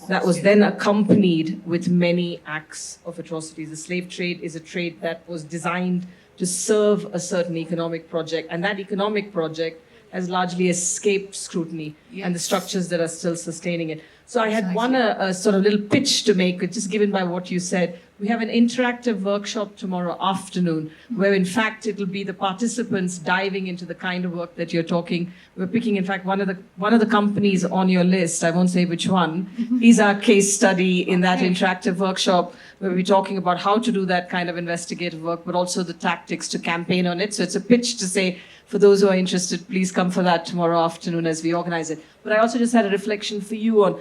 that was then accompanied with many acts of atrocities. The slave trade is a trade that was designed to serve a certain economic project, and that economic project has largely escaped scrutiny and the structures that are still sustaining it. So I had a sort of little pitch to make, just given by what you said. We have an interactive workshop tomorrow afternoon, where in fact it'll be the participants diving into the kind of work that you're talking. We're picking, in fact, one of the companies on your list, I won't say which one, is our case study in that interactive workshop, where we're talking about how to do that kind of investigative work, but also the tactics to campaign on it. So it's a pitch to say, for those who are interested, please come for that tomorrow afternoon as we organize it. But I also just had a reflection for you on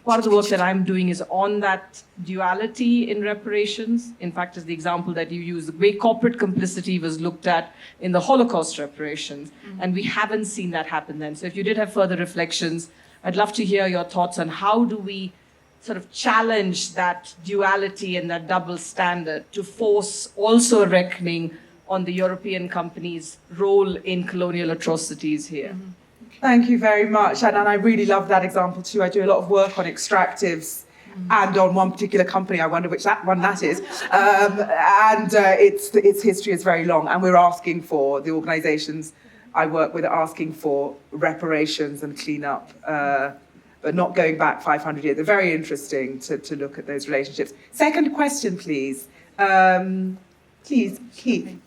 part of the work that I'm doing is on that duality in reparations. In fact, as the example that you use, the way corporate complicity was looked at in the Holocaust reparations, and we haven't seen that happen then. So if you did have further reflections, I'd love to hear your thoughts on how do we sort of challenge that duality and that double standard to force also a reckoning on the European companies' role in colonial atrocities here. Thank you very much. And I really love that example too. I do a lot of work on extractives and on one particular company. I wonder which one that is. Its history is very long. And we're asking for, the organizations I work with are asking for reparations and cleanup, but not going back 500 years. They're very interesting to look at those relationships. Second question, please. Please, Keith.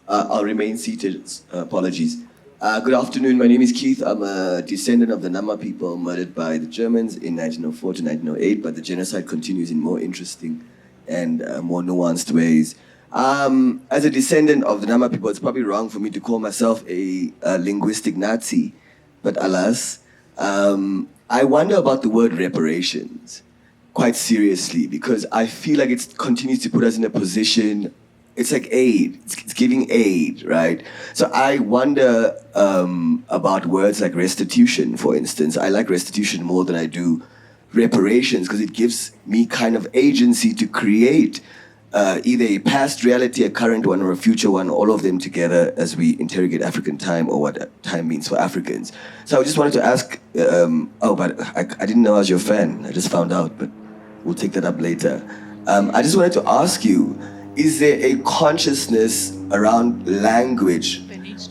I'll remain seated. Apologies. Good afternoon. My name is Keith. I'm a descendant of the Nama people murdered by the Germans in 1904 to 1908, but the genocide continues in more interesting and more nuanced ways. As a descendant of the Nama people, it's probably wrong for me to call myself a linguistic Nazi, but alas, I wonder about the word reparations quite seriously, because I feel like it continues to put us in a position. It's like aid. It's giving aid, right? So I wonder about words like restitution, for instance. I like restitution more than I do reparations because it gives me kind of agency to create either a past reality, a current one, or a future one, all of them together as we interrogate African time or what time means for Africans. So I just wanted to ask, but I didn't know I was your fan. I just found out, but we'll take that up later. I just wanted to ask you, is there a consciousness around language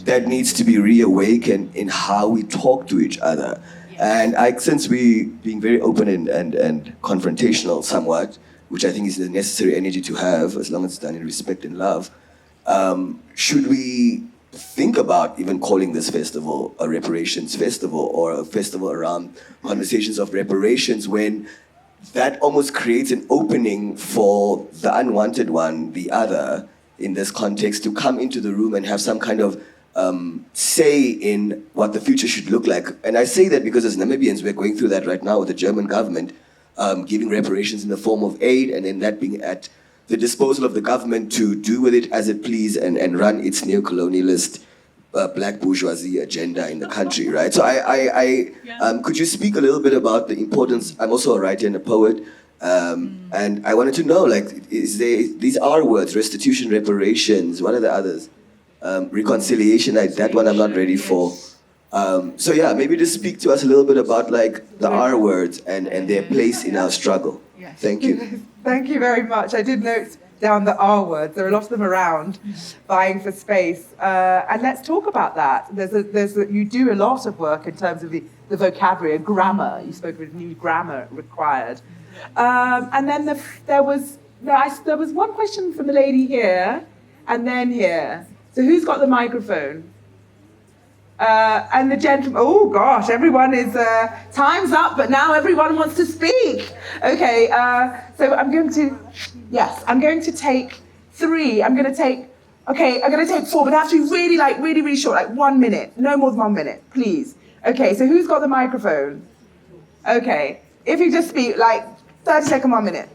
that needs to be reawakened in how we talk to each other? And since we being very open and confrontational somewhat, which I think is the necessary energy to have, as long as it's done in respect and love, should we think about even calling this festival a reparations festival or a festival around conversations of reparations, when that almost creates an opening for the unwanted one, the other, in this context, to come into the room and have some kind of say in what the future should look like. And I say that because as Namibians, we're going through that right now with the German government, giving reparations in the form of aid, and then that being at the disposal of the government to do with it as it please and run its neo-colonialist black bourgeoisie agenda in the country, right? So could you speak a little bit about the importance? I'm also a writer and a poet, and I wanted to know, these are words, restitution, reparations, what are the others? Reconciliation, that one I'm not ready for. So yeah, maybe just speak to us a little bit about the R words and their place in our struggle. Yes. Thank you. Thank you very much. I did note down the R words. There are a lot of them around, vying for space. And let's talk about that. You do a lot of work in terms of the vocabulary and grammar. You spoke of new grammar required. And then there was one question from the lady here, and then here. So who's got the microphone? And the gentleman, oh gosh, everyone is, time's up, but now everyone wants to speak. Okay, so I'm going to take three. I'm going to take four, but it has to be really short, 1 minute, no more than 1 minute, please. Okay, so who's got the microphone? Okay, if you just speak 30 seconds, 1 minute.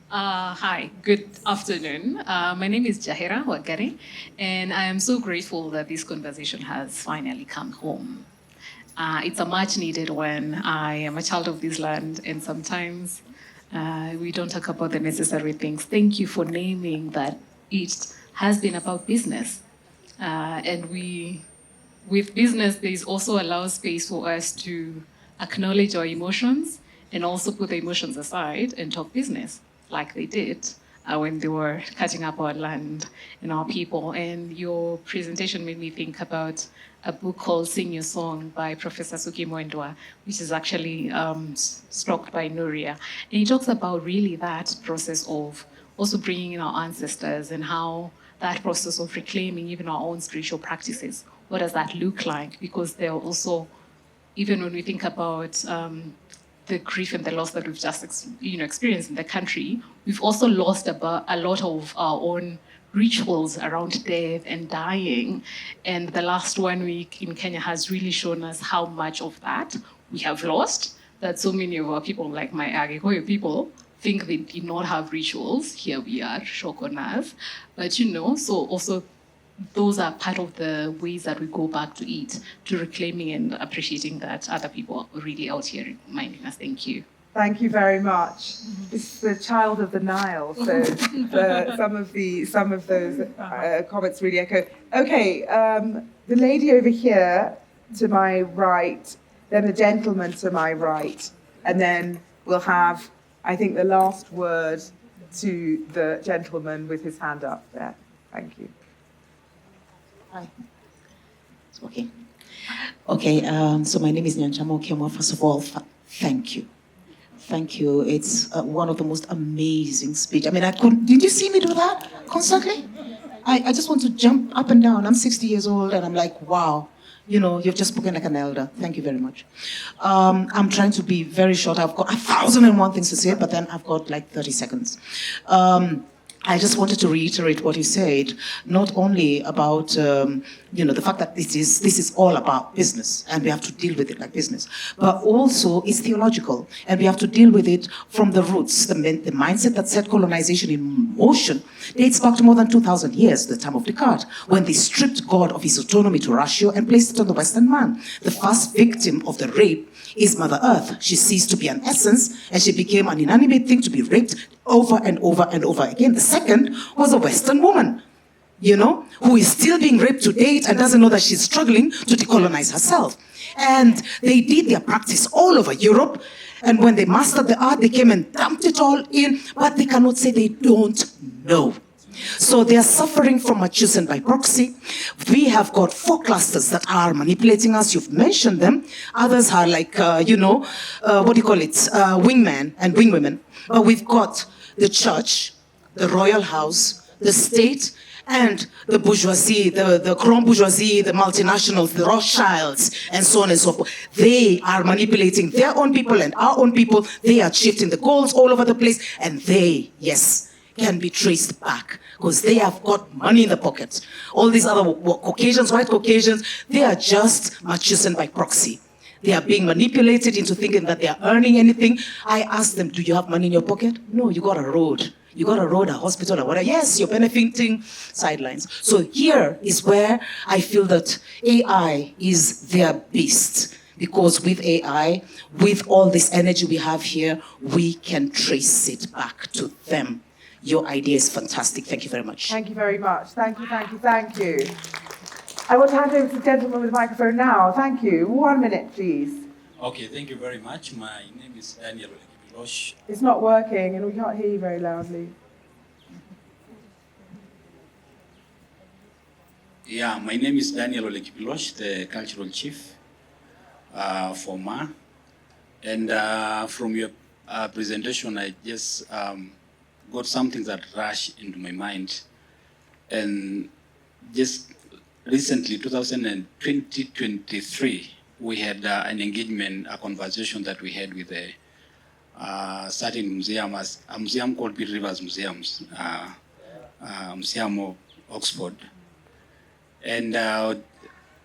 Hi, good afternoon. My name is Jahira Wagari, and I am so grateful that this conversation has finally come home. It's a much needed one. I am a child of this land, and sometimes we don't talk about the necessary things. Thank you for naming that it has been about business. And with business, there is also allows space for us to acknowledge our emotions and also put the emotions aside and talk business, like they did when they were cutting up our land and our people. And your presentation made me think about a book called Sing Your Song by Professor Suki Mwendwa, which is actually struck by Nuria. And he talks about really that process of also bringing in our ancestors and how that process of reclaiming even our own spiritual practices, what does that look like? Because there are also, even when we think about the grief and the loss that we've just experienced in the country, we've also lost a lot of our own rituals around death and dying. And the last 1 week in Kenya has really shown us how much of that we have lost, that so many of our people, like my Agikoyo people, think they did not have rituals. Here we are, shock on us. But so also those are part of the ways that we go back to it, to reclaiming and appreciating that other people are really out here reminding us. Thank you. Thank you very much. This is the child of the Nile, so some of those comments really echo. Okay, the lady over here to my right, then the gentleman to my right, and then we'll have, I think, the last word to the gentleman with his hand up there. Thank you. Hi. Okay. Okay, so my name is Nyanchamo Kemo. First of all, thank you. Thank you. It's one of the most amazing speeches. I mean, did you see me do that constantly? I just want to jump up and down. I'm 60 years old and I'm like, wow, you've just spoken like an elder. Thank you very much. I'm trying to be very short. I've got 1,001 things to say, but then I've got like 30 seconds. I just wanted to reiterate what you said, not only about the fact that this is all about business and we have to deal with it like business, but also it's theological and we have to deal with it from the roots. The mindset that set colonization in motion dates back to more than 2,000 years, the time of Descartes, when they stripped God of his autonomy to ratio and placed it on the Western man. The first victim of the rape is Mother Earth. She ceased to be an essence and she became an inanimate thing to be raped over and over and over again. The second was a Western woman, who is still being raped to date and doesn't know that she's struggling to decolonize herself. And they did their practice all over Europe. And when they mastered the art, they came and dumped it all in, but they cannot say they don't know. So they are suffering from Machusen by proxy. We have got 4 clusters that are manipulating us. You've mentioned them. Others are like, wingmen and wingwomen. But we've got the church, the royal house, the state, and the bourgeoisie, the grand bourgeoisie, the multinationals, the Rothschilds, and so on and so forth. They are manipulating their own people and our own people. They are shifting the goals all over the place. And they, yes, can be traced back because they have got money in the pocket. All these other Caucasians, white Caucasians, they are just Machusen by proxy. They are being manipulated into thinking that they are earning anything. I asked them, do you have money in your pocket? No, you got a road. You got a road, a hospital, or whatever. Yes, you're benefiting sidelines. So here is where I feel that AI is their beast. Because with AI, with all this energy we have here, we can trace it back to them. Your idea is fantastic. Thank you very much. Thank you very much. Thank you, thank you, thank you. I want to hand over to the gentleman with the microphone now. Thank you. 1 minute, please. Okay, thank you very much. My name is Daniel Olekipilosh. It's not working and we can't hear you very loudly. Yeah, my name is Daniel Olekipilosh, the cultural chief for MA. And from your presentation, I just got something that rushed into my mind. And just recently, 2023, we had an engagement, a conversation that we had with a certain museum, a museum called Beat Rivers Museums, Museum of Oxford. And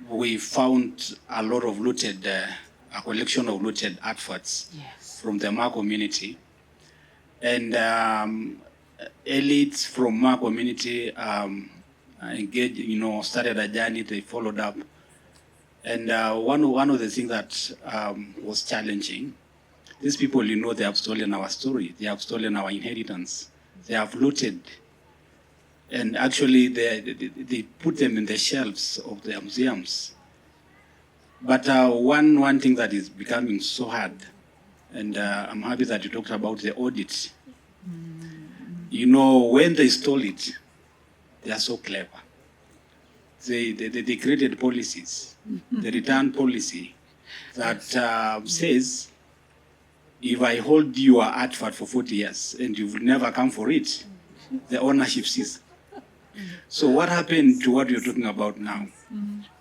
we found a lot of looted, a collection of looted artifacts from the Ma community. And elites from Ma community engaged, started a journey, they followed up. And one of the things that was challenging, these people, they have stolen our story, they have stolen our inheritance, they have looted. And actually, they put them in the shelves of their museums. But one thing that is becoming so hard, and I'm happy that you talked about the audit. When they stole it, they are so clever. They created policies, the return policy that says, if I hold your artifact for 40 years and you've never come for it, the ownership ceases. So what happened to what you're talking about now?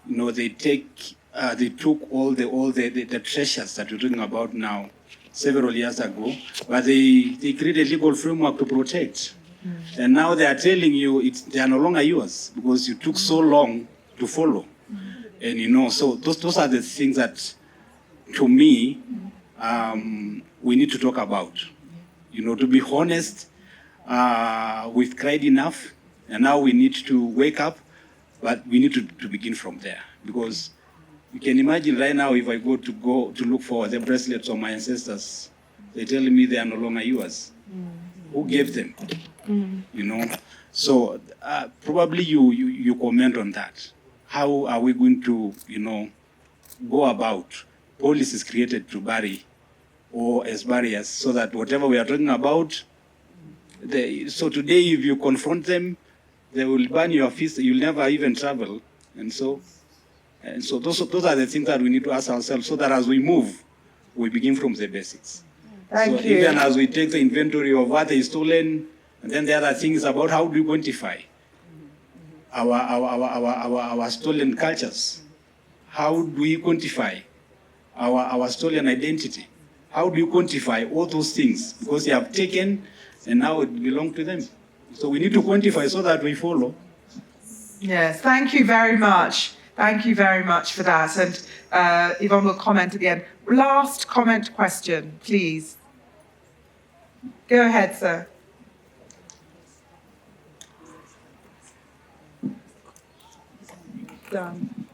They took all the treasures that you're talking about now several years ago, but they created a legal framework to protect. And now they are telling you they are no longer yours because you took so long to follow. And so those are the things that, to me, we need to talk about. To be honest, we've cried enough, and now we need to wake up, but we need to begin from there. Because you can imagine right now, if I go to look for the bracelets of my ancestors, they tell me they are no longer yours. Who gave them? So probably you comment on that. How are we going to, go about policies created to bury or as barriers so that whatever we are talking about, so today if you confront them, they will burn your feast, you'll never even travel. And so those are the things that we need to ask ourselves so that as we move, we begin from the basics. Thank you. Even as we take the inventory of what is stolen, and then the other thing is about how do we quantify our stolen cultures? How do we quantify our stolen identity? How do you quantify all those things? Because they have taken and now it belongs to them. So we need to quantify so that we follow. Yes, thank you very much. Thank you very much for that. And Yvonne will comment at the end. Last comment question, please. Go ahead, sir. Done.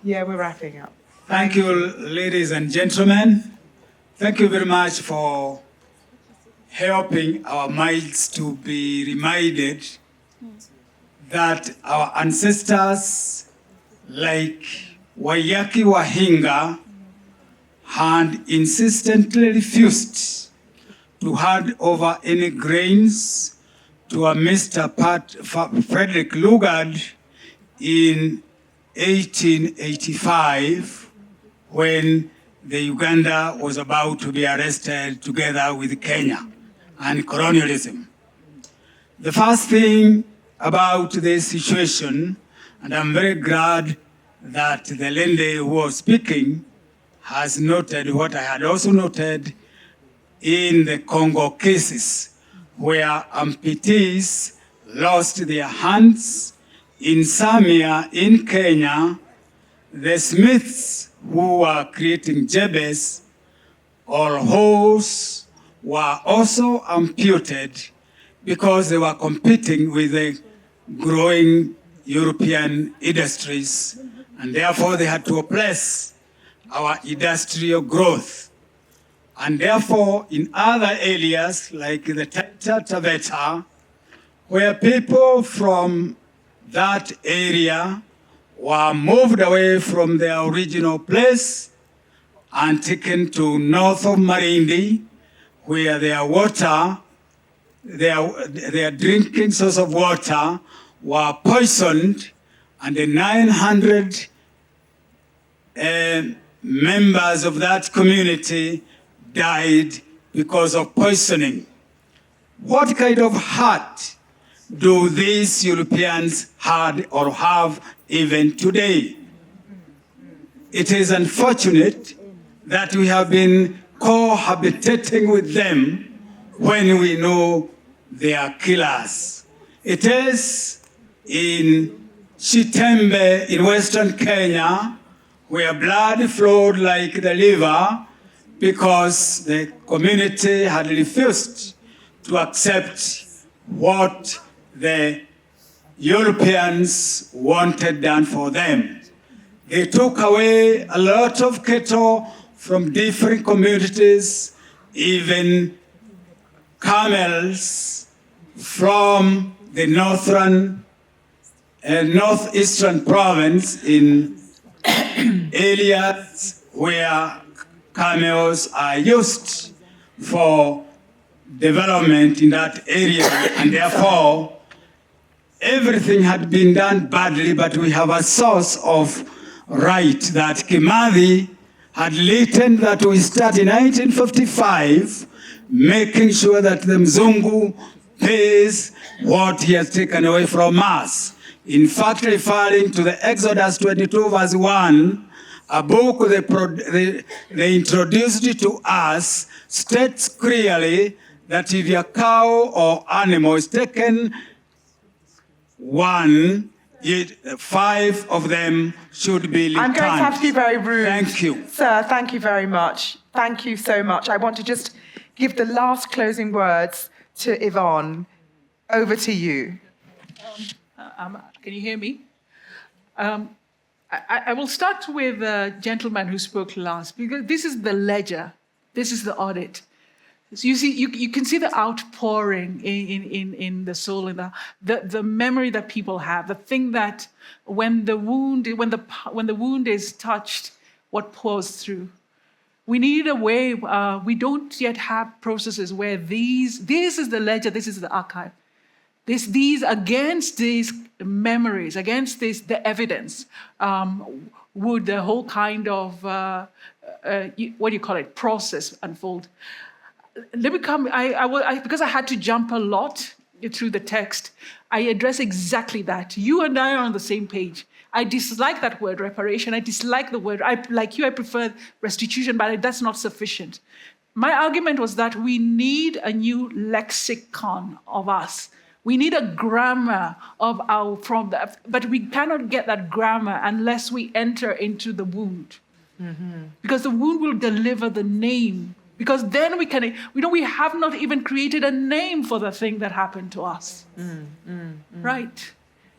Yeah, we're wrapping up. Thank you, ladies and gentlemen. Thank you very much for helping our minds to be reminded that our ancestors, like Wayaki Wahinga, had insistently refused to hand over any grains to a Mr. Frederick Lugard in 1885 when the Uganda was about to be arrested together with Kenya and colonialism. The first thing about this situation, and I'm very glad that the lady who was speaking has noted what I had also noted in the Congo cases, where amputees lost their hands. In Samia, in Kenya, the smiths who were creating jebes or hoes were also amputated because they were competing with the growing European industries, and therefore they had to oppress our industrial growth. And therefore, in other areas like the Taita Taveta, where people from that area were moved away from their original place and taken to north of Marindi, where their water, their drinking source of water were poisoned, and the 900 members of that community died because of poisoning. What kind of heart do these Europeans had or have even today? It is unfortunate that we have been cohabitating with them when we know they are killers. It is in Chitembe in Western Kenya where blood flowed like the river because the community had refused to accept what the Europeans wanted done for them. They took away a lot of cattle from different communities, even camels from the northeastern province in areas where camels are used for development in that area, and therefore everything had been done badly, but we have a source of right that Kimathi had written that we start in 1955, making sure that the Mzungu pays what he has taken away from us. In fact, referring to the Exodus 22 verse 1, a book they introduced to us states clearly that if a cow or animal is taken, 5 of them should be returned. I'm going to have to be very rude. Thank you. Sir, thank you very much. Thank you so much. I want to just give the last closing words to Yvonne. Over to you. Can you hear me? I will start with the gentleman who spoke last, because this is the ledger. This is the audit. So you see, you can see the outpouring in the soul, in the memory that people have, the thing that when the wound is touched, what pours through. We need a way. We don't yet have processes where this is the ledger, this is the archive. These against these memories, against the evidence, would the whole kind of process unfold. Because I had to jump a lot through the text, I address exactly that. You and I are on the same page. I dislike that word reparation. I dislike the word. Like you, I prefer restitution, but that's not sufficient. My argument was that we need a new lexicon of us. We need a grammar of but we cannot get that grammar unless we enter into the wound. Mm-hmm. Because the wound will deliver the name. Because then we have not even created a name for the thing that happened to us. Right?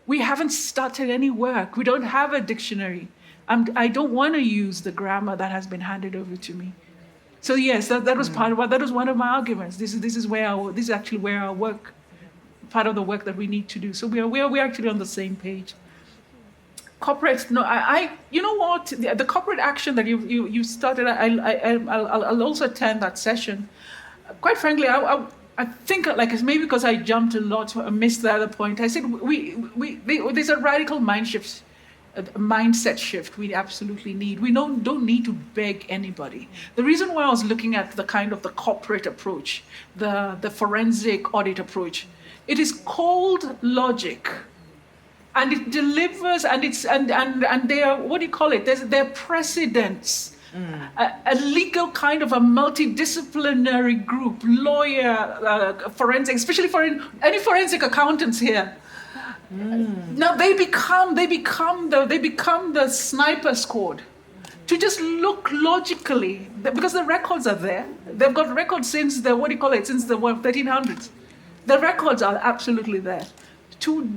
We haven't started any work. We don't have a dictionary. I don't want to use the grammar that has been handed over to me. So yes, that was that was one of my arguments. This is actually where our work, part of the work that we need to do. So we're actually on the same page. Corporates, no, you know what? The corporate action that you started, I'll also attend that session. Quite frankly, I think it's maybe because I jumped a lot, I missed the other point. I said there's a radical mindset shift we absolutely need. We don't need to beg anybody. The reason why I was looking at the kind of the corporate approach, the forensic audit approach, it is cold logic. And it delivers, and they are, they're precedents. A legal kind of a multidisciplinary group, lawyer, forensic, especially for any forensic accountants here. Now they become the sniper squad to just look logically, because the records are there. They've got records since the 1300s. The records are absolutely there. To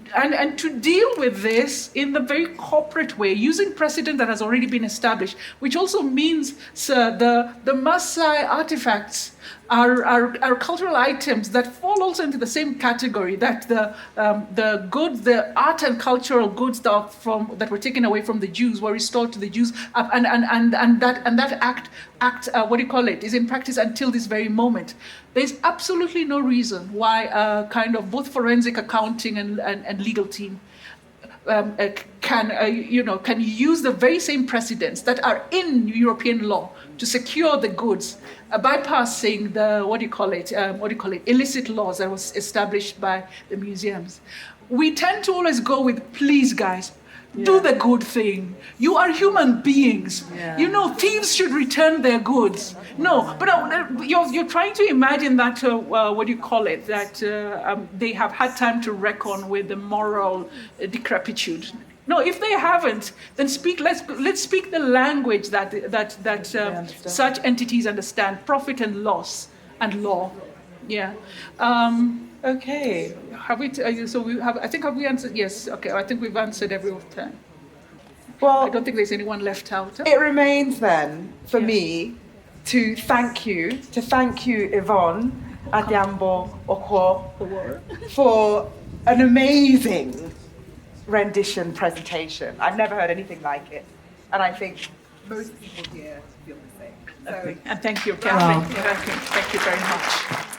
deal with this in the very corporate way, using precedent that has already been established, which also means, sir, the Maasai artifacts are cultural items that fall also into the same category that the goods, the art and cultural goods that were taken away from the Jews were restored to the Jews, and that act is in practice until this very moment. There's absolutely no reason why kind of both forensic accounting and legal team can use the very same precedents that are in European law to secure the goods, bypassing the illicit laws that was established by the museums. We tend to always go with, please guys, do the good thing. You are human beings. Yeah. Thieves should return their goods. No, but you're trying to imagine that, that they have had time to reckon with the moral decrepitude. No, if they haven't, then let's speak the language that such entities understand, profit and loss and law. Yeah. Okay. Have we? Have we answered? Yes. Okay. I think we've answered every time. Well, I don't think there's anyone left out. It remains then for me to thank you Yvonne Adhiambo Owuor for an amazing rendition presentation. I've never heard anything like it, and I think most people here feel the same. So, and thank you, Kathryn. Thank you very much.